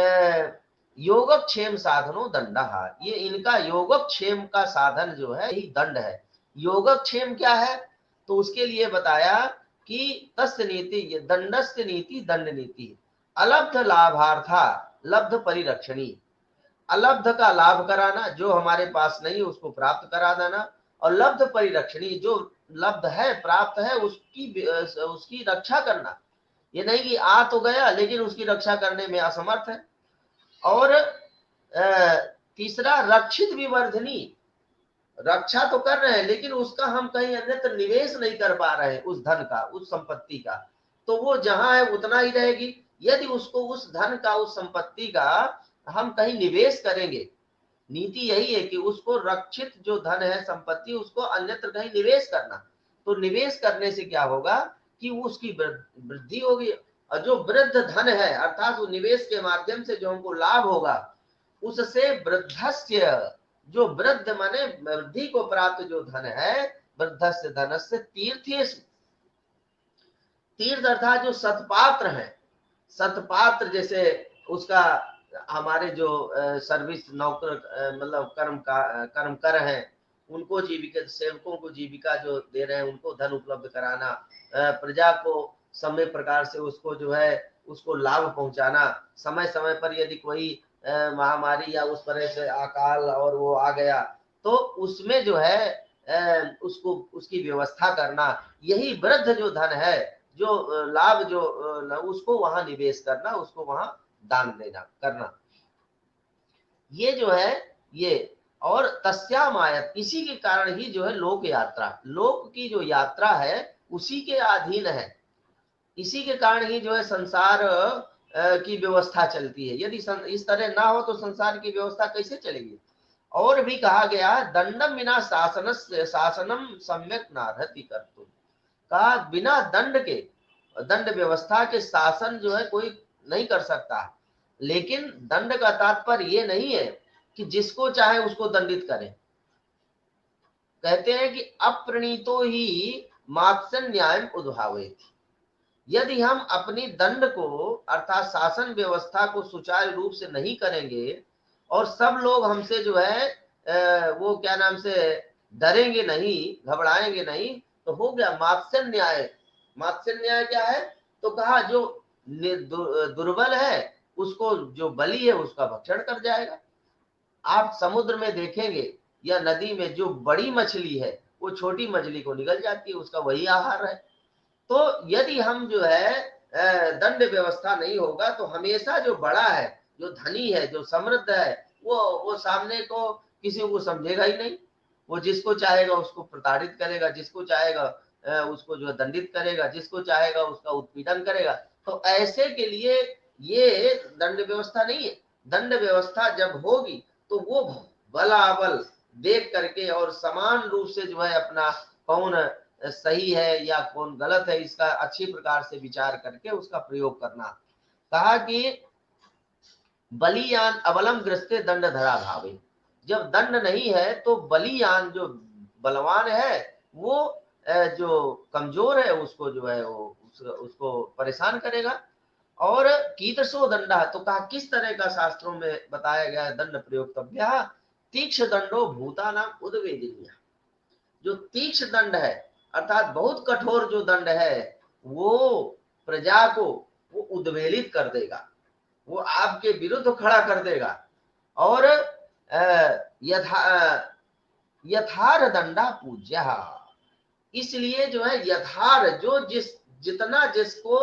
A: योगक्षेम साधनो दंडा, ये इनका योगक्षेम का साधन जो है यही दंड है। योगक्षेम क्या है, तो उसके लिए बताया कि तस्य नीति दंडस्य नीति दंड नीति, अलब्ध लाभार्था लब्ध परिरक्षणी, अलब्ध का लाभ कराना, जो हमारे पास नहीं उसको प्राप्त करा देना, और लब्ध परिरक्षणी, जो लब्ध है प्राप्त है उसकी रक्षा करना। ये नहीं कि आ तो गया लेकिन उसकी रक्षा करने में असमर्थ है। और तीसरा रक्षित विवर्धनी, रक्षा तो कर रहे हैं लेकिन उसका हम कहीं अन्यत्र निवेश नहीं कर पा रहे हैं, उस धन का, उस संपत्ति का, तो वो जहां है उतना ही रहेगी। यदि उसको उस धन का, उस संपत्ति का हम कहीं निवेश करेंगे, नीति यही है कि उसको रक्षित जो धन है, संपत्ति, उसको अन्यत्र कहीं निवेश करना। तो निवेश करने से क्या होगा कि उसकी वृद्धि होगी, और जो वृद्ध धन है अर्थात वो निवेश के माध्यम से जो हमको लाभ होगा, उससे वृद्धस्य, जो वृद्ध माने वृद्धि को प्राप्त जो धन है, वृद्धस्य धनस्य तीर्थेषु, तीर्थ अर्थात जो सतपात्र है, सतपात्र जैसे उसका हमारे जो सर्विस नौकर मतलब कर्म कर हैं, उनको जीविका, सेवकों को जीविका जो दे रहे हैं उनको धन उपलब्ध कराना, प्रजा को समय प्रकार से उसको जो है उसको लाभ पहुंचाना, समय समय पर यदि कोई महामारी या उस तरह से अकाल और वो आ गया तो उसमें जो है उसको उसकी व्यवस्था करना, यही वृद्ध जो धन है, जो लाभ जो उसको वहां निवेश करना, उसको वहां दान देना करना, ये जो है ये। और तस्याम आयत, इसी के कारण ही जो है लोक यात्रा, लोक की जो यात्रा है उसी के अधीन है, इसी के कारण ही जो है संसार की व्यवस्था चलती है। यदि इस तरह ना हो तो संसार की व्यवस्था कैसे चलेगी। और भी कहा गया दंडम बिना शासनम सम्यक नारहति कर्तुम, कहा बिना दंड के, दंड व्यवस्था के शासन जो है कोई नहीं कर सकता। लेकिन दंड का तात्पर्य ये नहीं है कि जिसको चाहे उसको दंडित करें। कहते हैं कि अप्रणीतो ही मात्स्य न्याय उद्भावेत, यदि हम अपनी दंड को अर्थात शासन व्यवस्था को सुचारू रूप से नहीं करेंगे और सब लोग हमसे जो है वो क्या नाम से डरेंगे नहीं, घबराएंगे नहीं, तो हो गया मात्स्य न्याय। मात्स्य न्याय क्या है, तो कहा जो दुर्बल है उसको जो बली है उसका भक्षण कर जाएगा। आप समुद्र में देखेंगे या नदी में जो बड़ी मछली है वो छोटी मछली को निगल जाती है, उसका वही आहार है। तो यदि हम जो है दंड व्यवस्था नहीं होगा तो हमेशा जो बड़ा है, जो धनी है, जो समृद्ध है, वो सामने को किसी को समझेगा ही नहीं। वो जिसको चाहेगा उसको प्रताड़ित करेगा, जिसको चाहेगा उसको जो दंडित करेगा, जिसको चाहेगा उसका उत्पीड़न करेगा। तो ऐसे के लिए ये दंड व्यवस्था नहीं है। दंड व्यवस्था जब होगी तो वो बलाबल देख करके और समान रूप से जो है अपना कौन सही है या कौन गलत है इसका अच्छी प्रकार से विचार करके उसका प्रयोग करना। कहा कि बलियान अबलम ग्रस्ते दंड धरा भावे, जब दंड नहीं है तो बलियान जो बलवान है वो जो कमजोर है उसको जो है वो उसको परेशान करेगा। और कीदृशो दंडा, तो कहा किस तरह का शास्त्रों में बताया गया है दंड प्रयोगतव्य, तीक्ष्ण दंडो भूता नाम उद्वेदनीय, जो तीक्ष्ण दंड है अर्थात बहुत कठोर जो दंड है वो प्रजा को वो उद्वेलित कर देगा, वो आपके विरुद्ध खड़ा कर देगा। और यथार दंडा पूज्य, इसलिए जो है यथार जो जितना जिसको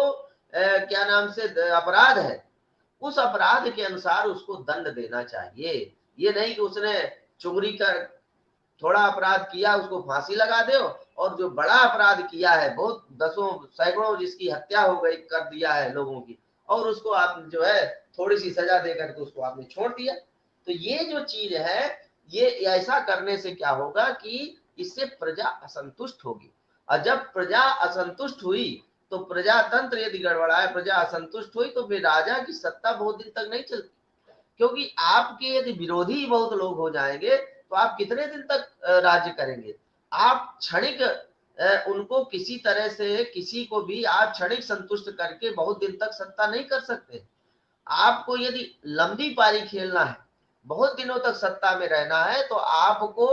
A: क्या नाम से अपराध है उस अपराध के अनुसार उसको दंड देना चाहिए। ये नहीं कि उसने चुगली कर थोड़ा अपराध किया उसको फांसी लगा दो, और जो बड़ा अपराध किया है बहुत दसों सैकड़ों जिसकी हत्या हो गई कर दिया है लोगों की, और उसको आप जो है थोड़ी सी सजा देकर के उसको आपने छोड़ दिया। तो ये जो चीज है ये ऐसा करने से क्या होगा कि इससे प्रजा असंतुष्ट होगी, और जब प्रजा असंतुष्ट हुई तो प्रजातंत्र यदि गड़बड़ाए, प्रजा असंतुष्ट हुई तो फिर राजा की सत्ता बहुत दिन तक नहीं चलती। क्योंकि आपके यदि विरोधी बहुत लोग हो जाएंगे तो आप कितने दिन तक राज्य करेंगे। आप क्षणिक उनको किसी तरह से किसी को भी आप क्षणिक संतुष्ट करके बहुत दिन तक सत्ता नहीं कर सकते। आपको यदि लंबी पारी खेलना है, बहुत दिनों तक सत्ता में रहना है, तो आपको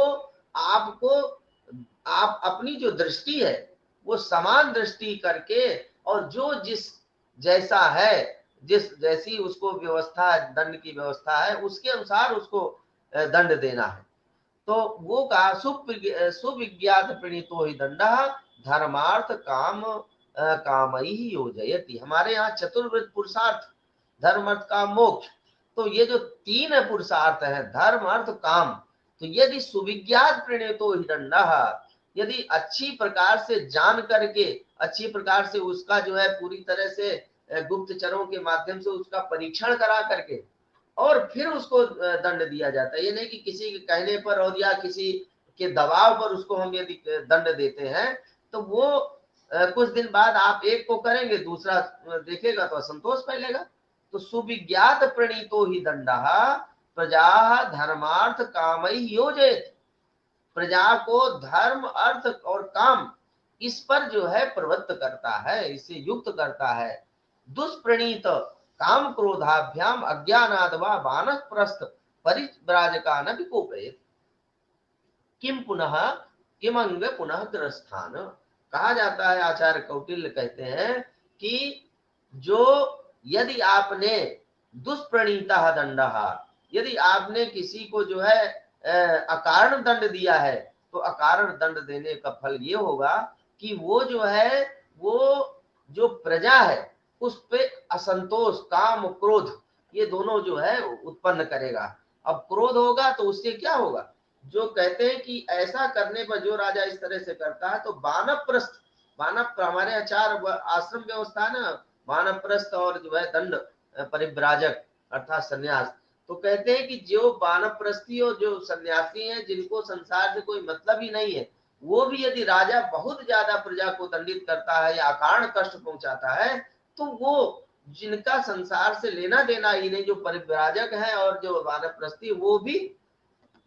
A: आपको आप अपनी जो दृष्टि है वो समान दृष्टि करके और जो जिस जैसा है जिस जैसी उसको व्यवस्था दंड की व्यवस्था है उसके अनुसार उसको दंड देना है। तो वो कहा सुविज्ञात प्रणीतो ही दंड धर्मार्थ काम कामई ही योजयति। हमारे यहाँ चतुर्विध पुरुषार्थ धर्म अर्थ काम मोक्ष, तो ये जो तीन पुरुषार्थ है धर्म अर्थ काम, तो यदि सुविज्ञात प्रणीतो ही दंड, यदि अच्छी प्रकार से जान करके अच्छी प्रकार से उसका जो है पूरी तरह से गुप्तचरों के माध्यम से उसका परीक्षण करा करके और फिर उसको दंड दिया जाता है। ये नहीं कि किसी के कहने पर और या किसी के दबाव पर उसको हम यदि दंड देते हैं तो वो कुछ दिन बाद आप एक को करेंगे, दूसरा देखेगा तो असंतोष फैलेगा। तो सुविज्ञात प्रणीतो ही दंडः प्रजा धर्मार्थ कामई योजयति। प्रजा को धर्म अर्थ और काम इस पर जो है प्रवृत्त करता है, इसे युक्त करता है। दुष्प्रणीत काम क्रोधाभ्याम अज्ञानाद व वानप्रस्थ परिव्राजका न विकोपयेत्। किम पुनः किमंग पुनः ग्रस्थान। कहा जाता है, आचार्य कौटिल्य कहते हैं कि जो यदि आपने दुष्प्रणीता दंडः, यदि आपने किसी को जो है अकारण दंड दिया है, तो अकारण दंड देने का फल ये होगा कि वो जो है, वो जो प्रजा है उस पे असंतोष, काम क्रोध ये दोनों जो है उत्पन्न करेगा। अब क्रोध होगा तो उससे क्या होगा, जो कहते हैं कि ऐसा करने पर जो राजा इस तरह से करता है तो वानप्रस्थ, वानप्र हमारे आचार आश्रम व्यवस्था है ना, वानप्रस्थ और जो है दंड परिव्राजक अर्थात संन्यास। तो कहते हैं कि जो वानप्रस्थी और जो सन्यासी हैं जिनको संसार से कोई मतलब ही नहीं है, वो भी यदि राजा बहुत ज्यादा प्रजा को दंडित करता है या अकारण कष्ट पहुंचाता है, तो वो जिनका संसार से लेना देना ही नहीं, जो परिव्राजक है और जो वानप्रस्थी, वो भी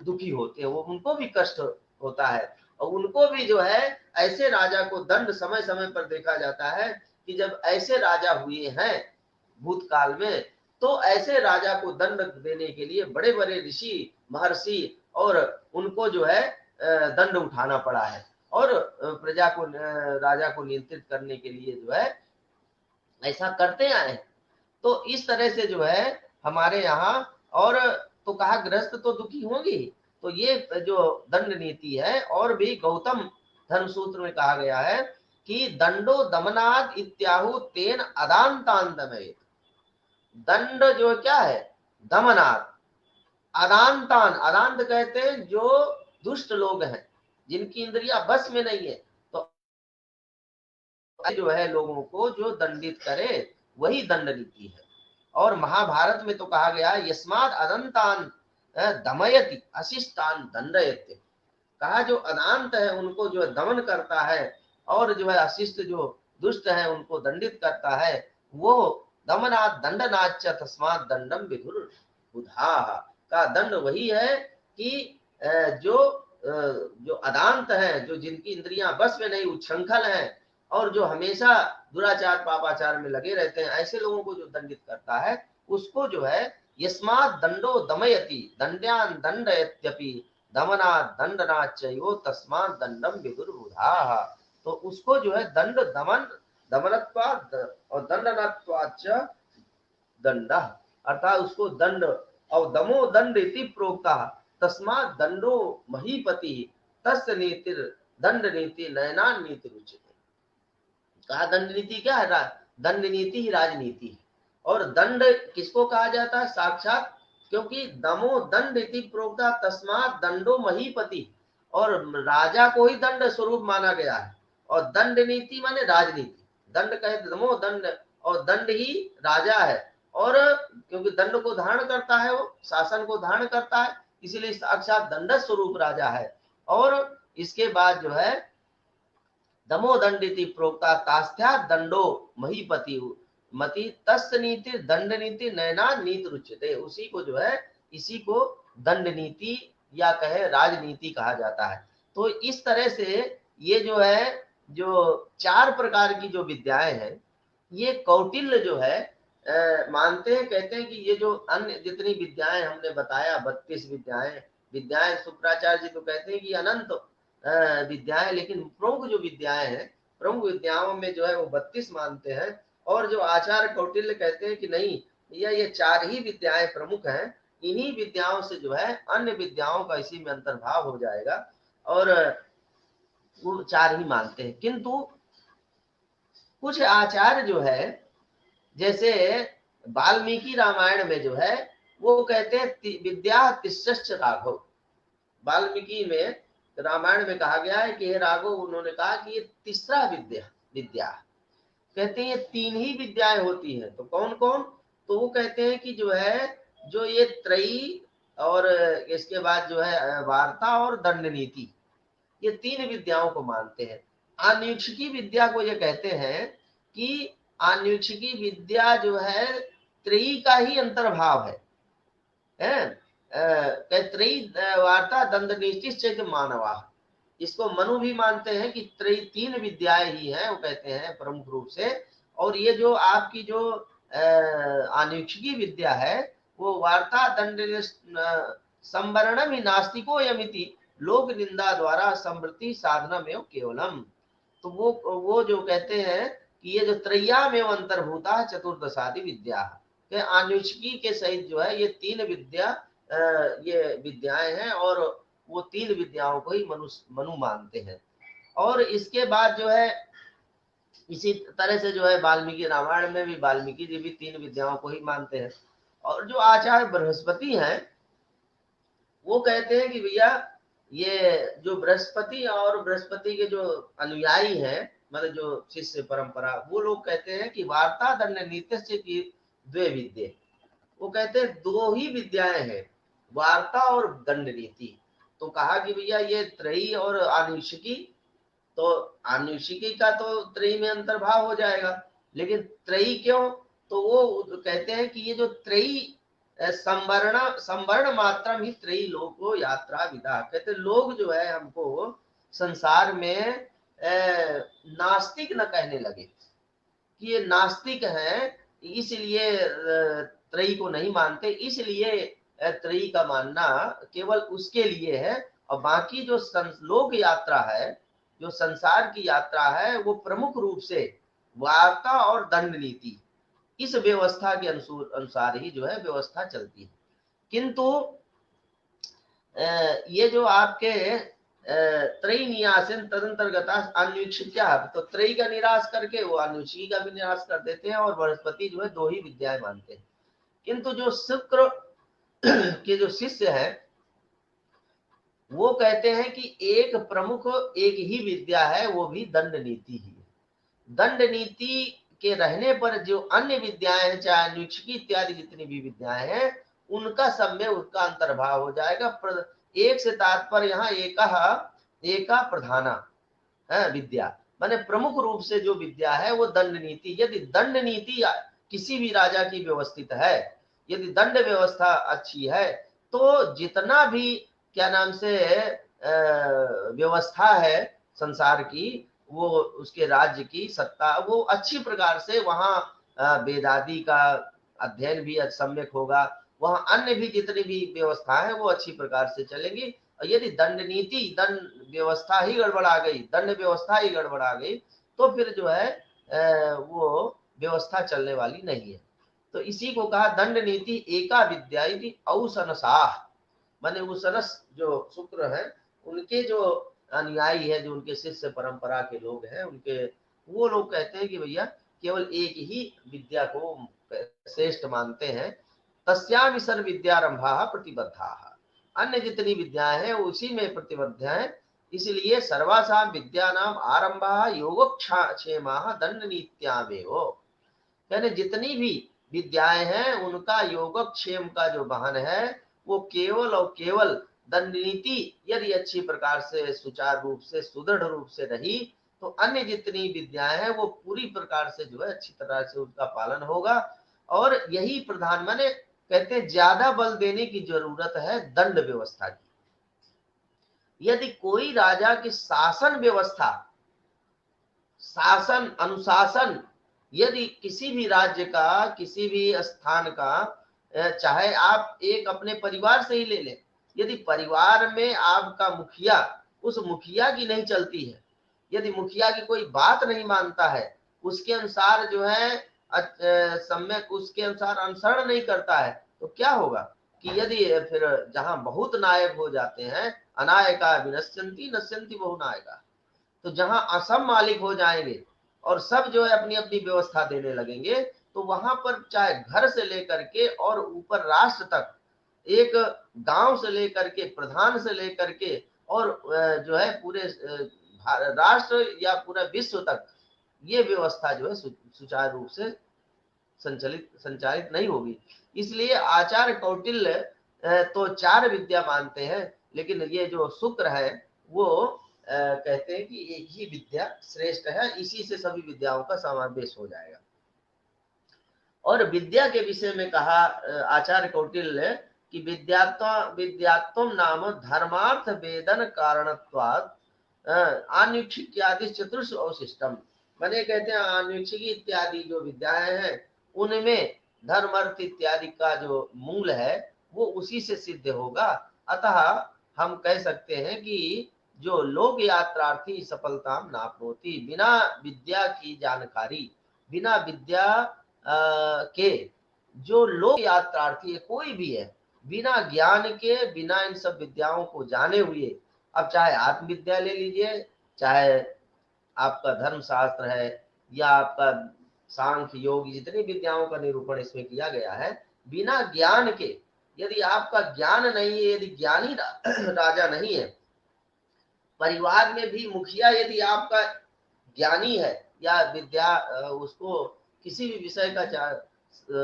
A: दुखी होते हैं, वो उनको भी कष्ट होता है। और उनको भी जो है ऐसे राजा को दंड समय समय पर देखा जाता है कि जब ऐसे राजा हुए हैं भूतकाल में, तो ऐसे राजा को दंड देने के लिए बड़े बड़े ऋषि महर्षि और उनको जो है दंड उठाना पड़ा है, और प्रजा को राजा को नियंत्रित करने के लिए जो है ऐसा करते आए। तो इस तरह से जो है हमारे यहाँ, और तो कहा गृहस्थ तो दुखी होंगे। तो ये जो दंड नीति है, और भी गौतम धर्म सूत्र में कहा गया है कि दंडो दमनाद इत्याहु तेन अदांतान दमयेत्। दंड जो क्या है, दमनाद, अदांतान, अदांत कहते हैं जो दुष्ट लोग हैं जिनकी इंद्रिया बस में नहीं है, तो जो है लोगों को जो दंडित करे वही दंड नीति है। और महाभारत में तो कहा गया यस्माद अदंतान दमयति अशिष्टान दंडयति। कहा जो अदांत है उनको जो दमन करता है, और जो है अशिष्ट जो दुष्ट है उनको दंडित करता है, वो दमनात् दंडनाच्च तस्मात् दंडम विधुर बुधा। का दंड वही है कि जो अदांत है, जो जिनकी इंद्रियां बस में नहीं, उच्छृंखल है, और जो हमेशा दुराचार पापाचार में लगे रहते हैं, ऐसे लोगों को जो दंडित करता है उसको जो है यस्मात् दंडो दमयति दंड्यान दंडयत्यपि दमना दंडनाच्चयो तस्मात् दंडम विदुर्बुधा। तो उसको जो है दंड दमन दमनत्वात् और दंडनत्वाच्च दंड, अर्थात उसको दंड, और दमो दंड इति प्रोक्ता तस्मात् दंडो महीपति तस्य नीतिर दंड नीति नयनान नीति रुचिते। कहा दंड नीति क्या है, दंड नीति ही राजनीति है। और दंड किसको कहा जाता है, साक्षात, क्योंकि दमो दंड इति प्रोक्ता तस्मात् दंडो महीपति, और राजा को ही दंड स्वरूप माना गया है। और दंड नीति माने राजनीति, दंड कहे दमो दंड, और दंड ही राजा है, और क्योंकि दंड को धारण करता है, वो शासन को धारण करता है, इसीलिए साक्षात दंड स्वरूप राजा है। और इसके बाद जो है दमो दंडिति प्रोक्ता तास्थ्या दंडो महीपति मति तस् नीति दंड नीति नयना नीति रुच्यते। उसी को जो है, इसी को दंड नीति या कहे राजनीति कहा जाता है। तो इस तरह से ये जो है, जो चार प्रकार की जो विद्याएं हैं, ये कौटिल्य जो है मानते हैं, कहते हैं कि ये जो अन्य जितनी विद्याएं हमने बताया 32 विद्याएं शुक्राचार्य जी तो कहते हैं कि अनंत विद्याएं, लेकिन प्रमुख जो विद्याएं हैं, प्रमुख विद्याओं में जो है वो 32 मानते हैं। और जो आचार्य कौटिल्य कहते हैं कि नहीं, ये चार ही विद्याएं प्रमुख हैं, इन्हीं विद्याओं से जो है अन्य विद्याओं का इसी में अंतर्भाव हो जाएगा, और वो चार ही मानते हैं। किंतु कुछ आचार्य जो है, जैसे वाल्मीकि रामायण में जो है वो कहते हैं विद्या तिष्ठ राघव। वाल्मीकि में रामायण में कहा गया है कि हे राघव, उन्होंने कहा कि ये तीसरा विद्या कहते हैं, ये तीन ही विद्याएं होती हैं। तो कौन कौन, तो वो कहते हैं कि जो है, जो ये त्रयी, और इसके बाद जो है वार्ता और दंड नीति, ये तीन विद्याओं को मानते हैं। अन्वीक्षिकी विद्या को ये कहते हैं कि अन्वीक्षिकी विद्या जो है त्रयी का ही अंतर्भाव है। त्रयी वार्ता दंड निश्चित मानवा, इसको मनु भी मानते हैं कि त्रयी तीन विद्याएं ही हैं, वो कहते हैं प्रमुख रूप से। और ये जो आपकी जो अन्वीक्षिकी विद्या है वो वार्ता दंड संवरणम ही नास्तिको यमिति लोक निंदा द्वारा समृद्धि साधनम एवं केवलम। तो वो जो कहते हैं कि ये जो त्रय्यामेव अंतर्भूता चतुर्दशादि विद्या, अन्वीक्षिकी के सहित जो है ये तीन विद्या ये विद्याएं हैं, और वो तीन विद्याओं को ही मनु मानते हैं। और इसके बाद जो है इसी तरह से जो है वाल्मीकि रामायण में भी वाल्मीकि जी भी तीन विद्याओं को ही मानते हैं। और जो आचार्य बृहस्पति हैं वो कहते हैं कि भैया ये जो बृहस्पति और बृहस्पति के जो अनुयायी हैं, मतलब जो शिष्य परंपरा, वो लोग कहते हैं कि वार्ता दंड नीति की द्वे विद्या, वो कहते हैं दो ही विद्याएं हैं, वार्ता और दंड नीति। तो कहा कि भैया ये त्रयी और अन्वीक्षिकी, तो अन्वीक्षिकी का तो त्रयी में अंतर्भाव हो जाएगा, लेकिन त्रयी क्यों? तो वो कहते हैं कि ये जो त्रयी संवर्ण मात्रम ही त्रयी लोको यात्रा विदा, कहते लोग जो है हमको संसार में नास्तिक न कहने लगे कि ये नास्तिक हैं, इसलिए त्रयी को नहीं मानते, इसलिए त्रयी का मानना केवल उसके लिए है। और बाकी जो लोक यात्रा है, जो संसार की यात्रा है, वो प्रमुख रूप से वार्ता और दंड नीति, इस व्यवस्था के अनुसार ही जो है व्यवस्था चलती है। किंतु ये जो आपके त्रयी नियासन तदंतर्गत अन्वीक्षित्या, तो त्रयी का निराश करके वो अन्वीक्षिकी का भी निराश कर देते हैं, और बृहस्पति जो है दो ही विद्याएं मानते हैं। किंतु जो शुक्र के जो शिष्य है वो कहते हैं कि एक प्रमुख एक ही विद्या है, वो भी दंड नीति ही है। दंड नीति के रहने पर जो अन्य विद्याएं हैं, चाहे अन्वीक्षिकी इत्यादि जितनी भी विद्याएं हैं, उनका सब में उसका अंतर्भाव हो जाएगा। एक से तात्पर्य यहाँ एका प्रधाना है विद्या, माने प्रमुख रूप से जो विद्या है वो दंड नीति। यदि दंड नीति किसी भी राजा की व्यवस्थित है, यदि दंड व्यवस्था अच्छी है, तो जितना भी क्या नाम से व्यवस्था है संसार की, वो उसके राज्य की सत्ता, वो अच्छी प्रकार से वहां वेदादि का अध्ययन भी सम्यक होगा, वहां अन्य भी जितनी भी व्यवस्था है वो अच्छी प्रकार से चलेंगी। और यदि दंड नीति, दंड व्यवस्था ही गड़बड़ा गई, दंड व्यवस्था ही गड़बड़ा गई, तो फिर जो है वो व्यवस्था चलने वाली नहीं है। तो इसी को कहा दंड नीति एका विद्या औसनसाह, माने उसनस जो शुक्र है उनके जो अनुयायी है, जो उनके शिष्य परंपरा के लोग हैं, उनके वो लोग कहते हैं कि भैया केवल एक ही विद्या को श्रेष्ठ मानते हैं। तस्याम ईश्वर विद्यारंभा प्रतिबद्धा, अन्य जितनी विद्याएं हैं उसी में प्रतिबद्ध हैं। इसलिए सर्वासाम विद्या नाम आरंभा योगक्षेमा दंड नीत्यामेव, यानी जितनी भी विद्याएं हैं उनका योगक्षेम का जो वाहन है वो केवल और केवल दंड नीति यदि अच्छी प्रकार से सुचारू रूप से सुदृढ़ रूप से रही, तो अन्य जितनी विद्याएं हैं वो पूरी प्रकार से जो है अच्छी तरह से उसका पालन होगा। और यही प्रधान, माने कहते हैं ज्यादा बल देने की जरूरत है दंड व्यवस्था की। यदि कोई राजा की शासन व्यवस्था, शासन अनुशासन, यदि किसी भी राज्य का, किसी भी स्थान का, चाहे आप एक अपने परिवार से ही ले लें, यदि परिवार में आपका मुखिया उस मुखिया की नहीं चलती है, यदि मुखिया की कोई बात नहीं मानता है, उसके अनुसार जो है सम्यक उसके अनुसार अनुसरण नहीं करता है, तो क्या होगा कि यदि फिर जहां बहुत नायक हो जाते हैं, अनायका विनश्यंती नश्यंती बहु नायका, तो जहां असम मालिक हो जाएंगे और सब जो है अपनी अपनी व्यवस्था देने लगेंगे, तो वहां पर चाहे घर से लेकर के और ऊपर राष्ट्र तक, एक गांव से लेकर के प्रधान से लेकर के और जो है पूरे राष्ट्र या पूरा विश्व तक ये व्यवस्था जो है सुचारू रूप से संचालित नहीं होगी। इसलिए आचार्य कौटिल्य तो चार विद्या मानते हैं, लेकिन ये जो शुक्र है वो कहते हैं कि एक ही विद्या श्रेष्ठ है, इसी से सभी विद्याओं का समावेश हो जाएगा। और विद्या के विषय में कहा आचार्य कौटिल्य ने कि विद्यात्म नाम धर्मार्थ वेदन कारणत्वात् आन्वीक्षिक आदि चतुर्ष अवशिष्टम। मैंने कहते हैं आन्वीक्षिकी इत्यादि जो विद्याएं हैं उनमें धर्म अर्थ इत्यादि का जो मूल है वो उसी से सिद्ध होगा। अतः हम कह सकते हैं कि जो लोक यात्रार्थी सफलता नाप्नोति, बिना विद्या की जानकारी, बिना विद्या के जो लोक यात्रार्थी है कोई भी है, बिना ज्ञान के, बिना इन सब विद्याओं को जाने हुए, अब चाहे आत्मविद्या ले लीजिए, चाहे आपका धर्म शास्त्र है या आपका सांख्य योग, जितनी विद्याओं का निरूपण इसमें किया गया है, बिना ज्ञान के, यदि आपका ज्ञान नहीं है, यदि ज्ञानी राजा नहीं है, परिवार में भी मुखिया यदि आपका ज्ञानी है या विद्या उसको किसी भी विषय का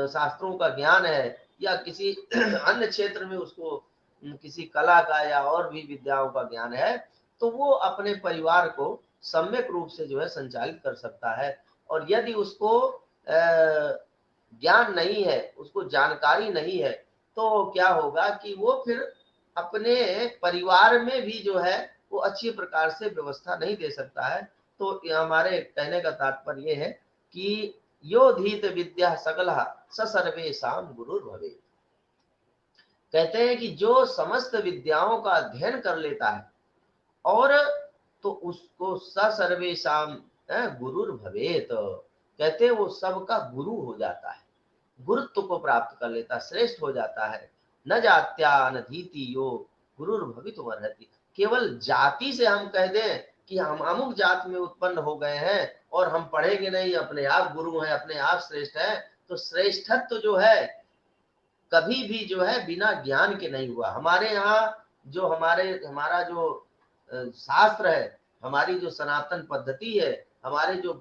A: शास्त्रों का ज्ञान है या किसी अन्य क्षेत्र में उसको किसी कला का या और भी विद्याओं का ज्ञान है, तो वो अपने परिवार को सम्यक रूप से जो है संचालित कर सकता है। और यदि उसको ज्ञान नहीं है, उसको जानकारी नहीं है, तो क्या होगा कि वो फिर अपने परिवार में भी जो है वो अच्छी प्रकार से व्यवस्था नहीं दे सकता है। तो हमारे कहने का तात्पर्य है कि यो धीत विद्या सकला स सर्वेषां गुरुर् भवेत्। कहते हैं कि जो समस्त विद्याओं का अध्ययन कर लेता है और तो उसको स सर्वेषां गुरुर् भवेत्, कहते हैं वो सबका गुरु हो जाता है, गुरुत्व को प्राप्त कर लेता, श्रेष्ठ हो जाता है। न जात्या न धीति यो गुरुर् भवितुमर्हति। केवल जाति से हम कह दें कि हम अमुक जात में उत्पन्न हो गए हैं और हम पढ़ेंगे नहीं, अपने आप गुरु हैं, अपने आप श्रेष्ठ है, तो श्रेष्ठत्व जो है कभी भी जो है बिना ज्ञान के नहीं हुआ। हमारे यहाँ जो हमारा जो शास्त्र है, हमारी जो सनातन पद्धति है, हमारे जो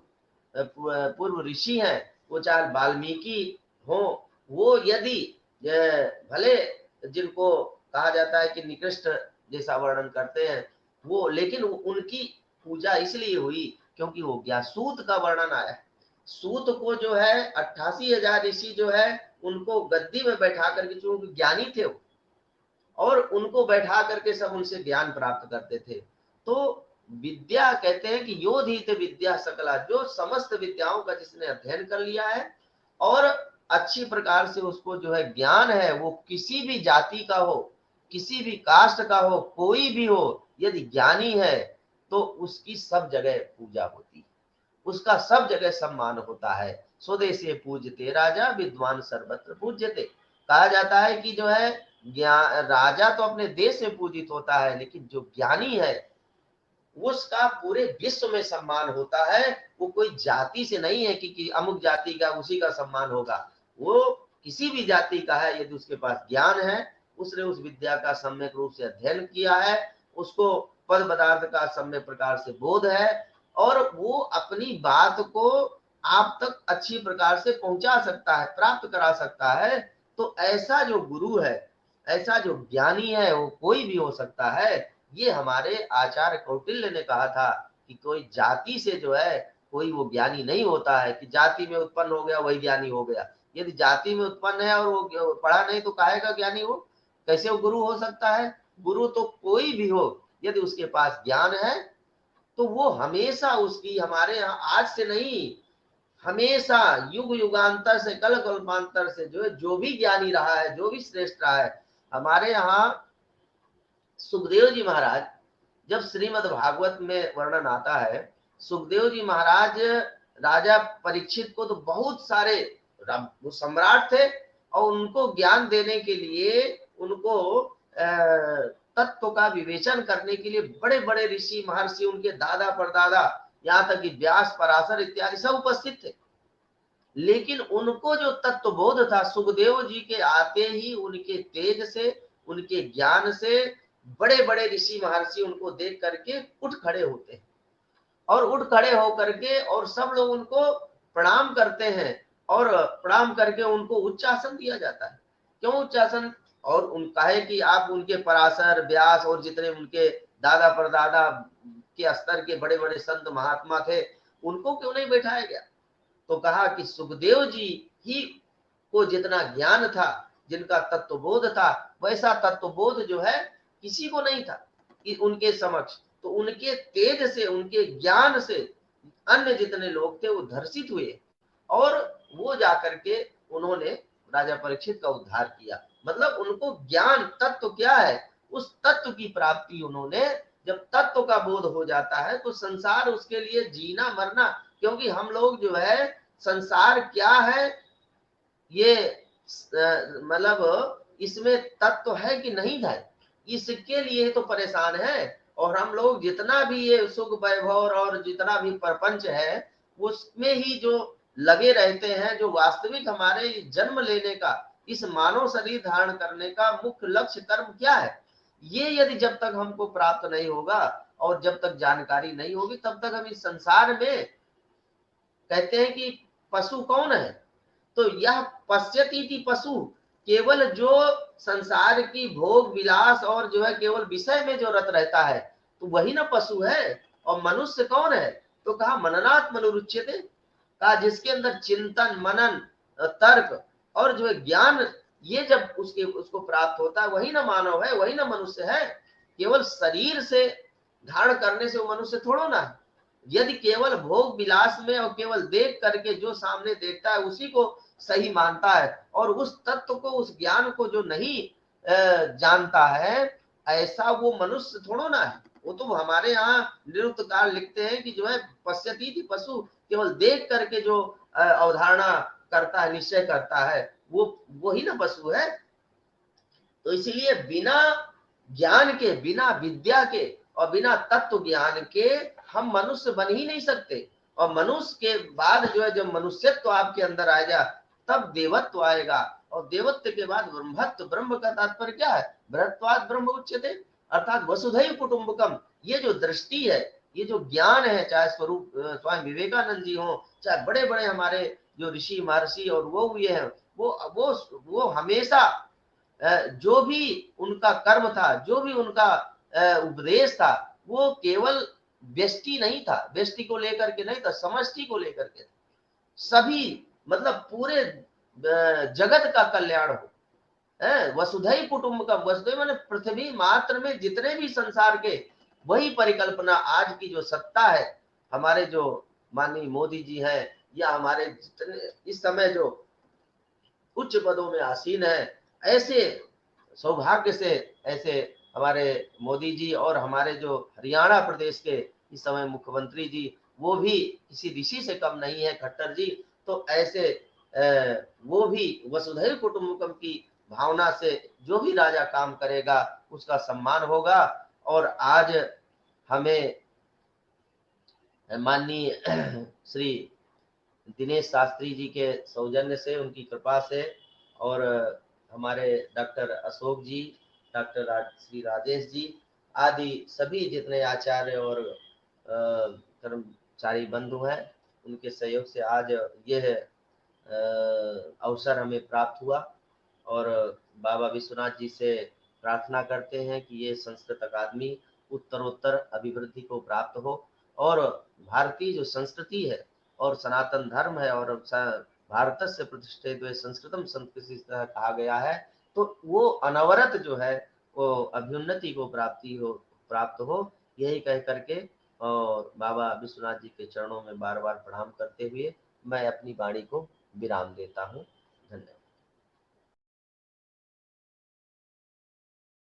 A: पूर्व ऋषि हैं, वो चाहे वाल्मीकि हो, वो यदि भले जिनको कहा जाता है कि निकृष्ट जैसा वर्णन करते हैं वो, लेकिन उनकी पूजा इसलिए हुई क्योंकि वो ज्ञान, सूत का वर्णन आया। सूत को जो है 88,000 ऋषि जो है उनको गद्दी में बैठा करके, जो ज्ञानी थे और उनको बैठा करके सब उनसे ज्ञान प्राप्त करते थे। तो विद्या कहते हैं कि योधित विद्या सकला, जो समस्त विद्याओं का जिसने अध्ययन कर लिया है और अच्छी प्रकार से उसको जो है ज्ञान है, वो किसी भी जाति का हो, किसी भी कास्ट का हो, कोई भी हो, यदि ज्ञानी है तो उसकी सब जगह पूजा होती है, उसका सब जगह सम्मान होता है। स्वदेशे पूज्यते राजा विद्वान सर्वत्र पूज्यते। कहा जाता है कि जो है राजा तो अपने देश में पूजित होता है, लेकिन जो ज्ञानी है उसका पूरे विश्व में सम्मान होता है। वो कोई जाति से नहीं है कि अमुक जाति का उसी का सम्मान होगा, वो किसी भी जाति का है, यदि उसके पास ज्ञान है, उसने उस विद्या का सम्यक रूप से अध्ययन किया है, उसको पद पदार्थ का सम्यक प्रकार से बोध है और वो अपनी बात को आप तक अच्छी प्रकार से पहुंचा सकता है, प्राप्त करा सकता है, तो ऐसा जो गुरु है, ऐसा जो ज्ञानी है, वो कोई भी हो सकता है। ये हमारे आचार्य कौटिल्य ने कहा था कि कोई जाति से जो है कोई वो ज्ञानी नहीं होता है कि जाति में उत्पन्न हो गया वही ज्ञानी हो गया। यदि जाति में उत्पन्न है और वो पढ़ा नहीं तो काहे का ज्ञानी हो, कैसे वो गुरु हो सकता है? गुरु तो कोई भी हो, यदि उसके पास ज्ञान है तो वो हमेशा उसकी, हमारे यहाँ आज से नहीं, हमेशा युग युगांतर से, कल कल्पांतर से जो है, जो भी ज्ञानी रहा है, जो भी श्रेष्ठ रहा है, हमारे यहाँ सुखदेव जी महाराज, जब श्रीमद् भागवत में वर्णन आता है, सुखदेव जी महाराज राजा परीक्षित को तो बहुत सारे, वो सम्राट थे और उनको ज्ञान देने के लिए, उनको तत्व का विवेचन करने के लिए बड़े बड़े ऋषि महर्षि, उनके दादा परदादा, यहाँ तक कि व्यास पराशर इत्यादि सब उपस्थित थे। लेकिन उनको जो तत्व बोध था, सुखदेव जी के आते ही उनके तेज से, उनके ज्ञान से बड़े बड़े ऋषि महर्षि उनको देख करके उठ खड़े होते हैं और उठ खड़े होकर के और सब लोग उनको प्रणाम करते हैं और प्रणाम करके उनको उच्चासन दिया जाता है। क्यों उच्चासन? और उनका है कि आप उनके पराशर, व्यास और जितने उनके दादा परदादा के स्तर के बड़े बड़े संत महात्मा थे, उनको क्यों नहीं बैठाया गया? तो कहा कि सुखदेव जी ही को जितना ज्ञान था, जिनका तत्वबोध था, वैसा तत्वबोध जो है किसी को नहीं था कि उनके समक्ष। तो उनके तेज से, उनके ज्ञान से अन्य जितने लोग थे वो धर्षित हुए, और वो जाकर के उन्होंने राजा परीक्षित का उद्धार किया। मतलब उनको ज्ञान तत्व क्या है, उस तत्व की प्राप्ति उन्होंने, जब तत्व का बोध हो जाता है तो संसार उसके लिए जीना मरना, क्योंकि हम लोग जो है संसार क्या है ये मतलब इसमें तत्व है कि नहीं है, इसके लिए तो परेशान है। और हम लोग जितना भी ये सुख वैभव और जितना भी प्रपंच है उसमें ही जो लगे रहते हैं, जो वास्तविक हमारे जन्म लेने का, इस मानव शरीर धारण करने का मुख्य लक्ष्य कर्म क्या है, ये यदि जब तक हमको प्राप्त नहीं होगा और जब तक जानकारी नहीं होगी, तब तक हम इस संसार में, कहते हैं कि पशु कौन है, तो यह पश्यति थी पशु, केवल जो संसार की भोग विलास और जो है केवल विषय में जो रत रहता है, तो वही ना पशु है। और मनुष्य कौन है? तो कहा मननात् मनुरुच्यते, कहा जिसके अंदर चिंतन, मनन, तर्क और जो है ज्ञान, ये जब उसको प्राप्त होता है, वही ना मानव है, वही ना मनुष्य है। केवल शरीर से धारण करने से वो मनुष्य थोड़ो ना है। यदि केवल भोग विलास में और केवल देख करके जो सामने देखता है उसी को सही मानता है, और उस तत्व को, उस ज्ञान को जो नहीं जानता है, ऐसा वो मनुष्य थोड़ो ना है। वो तो हमारे यहाँ निरुक्तकार लिखते हैं कि जो है पश्यति थी पशु, केवल देख करके जो अवधारणा करता है, निश्चय करता है, वो ही ना पशु है। तो इसीलिए बिना ज्ञान के, बिना विद्या के और बिना तत्व ज्ञान के हम मनुष्य बन ही नहीं सकते। और मनुष्य के बाद जो है, जब मनुष्यत्व आपके अंदर आएगा तब देवत्व आएगा, और देवत्व के बाद ब्रह्मत्व। ब्रह्म का तात्पर्य क्या है? ब्रह्मत्वात् ब्रह्म उच्यते, अर्थात वसुधैव कुटुंबकम। ये जो दृष्टि है, ये जो ज्ञान है, चाहे स्वरूप स्वामी विवेकानंद जी हो, चाहे बड़े बड़े हमारे जो ऋषि महर्षि और वो हुए हैं, वो हमेशा जो भी उनका कर्म था, जो भी उनका उपदेश था, वो केवल व्यष्टि नहीं था, व्यष्टि को लेकर के नहीं था, समष्टि को लेकर के। सभी मतलब पूरे जगत का कल्याण हो, वसुधैव कुटुंबकम। वसुधैव माने पृथ्वी मात्र में जितने भी संसार के, वही परिकल्पना आज की जो सत्ता है, हमारे जो माननीय मोदी जी हैं, या हमारे जितने इस समय जो उच्च पदों में आसीन है, ऐसे सौभाग्य से ऐसे हमारे मोदी जी, और हमारे जो हरियाणा प्रदेश के इस समय मुख्यमंत्री जी, वो भी किसी ऋषि से कम नहीं है, खट्टर जी। तो ऐसे वो भी वसुधैव कुटुंबकम की भावना से जो भी राजा काम करेगा उसका सम्मान होगा। और आज हमें माननीय श्री दिनेश शास्त्री जी के सौजन्य से, उनकी कृपा से, और हमारे डॉक्टर अशोक जी, डॉक्टर श्री राजेश जी आदि सभी जितने आचार्य और कर्मचारी बंधु हैं, उनके सहयोग से आज यह अवसर हमें प्राप्त हुआ। और बाबा विश्वनाथ जी से प्रार्थना करते हैं कि ये संस्कृत अकादमी उत्तरोत्तर अभिवृद्धि को प्राप्त हो, और भारतीय जो संस्कृति है और सनातन धर्म है, और भारत से प्रतिष्ठित संस्कृतम संस्कृति कहा गया है, तो वो अनवरत जो है वो अभ्युन्नति को प्राप्त हो, यही कह करके और बाबा विश्वनाथ जी के चरणों में बार बार प्रणाम करते हुए मैं अपनी वाणी को विराम देता हूँ।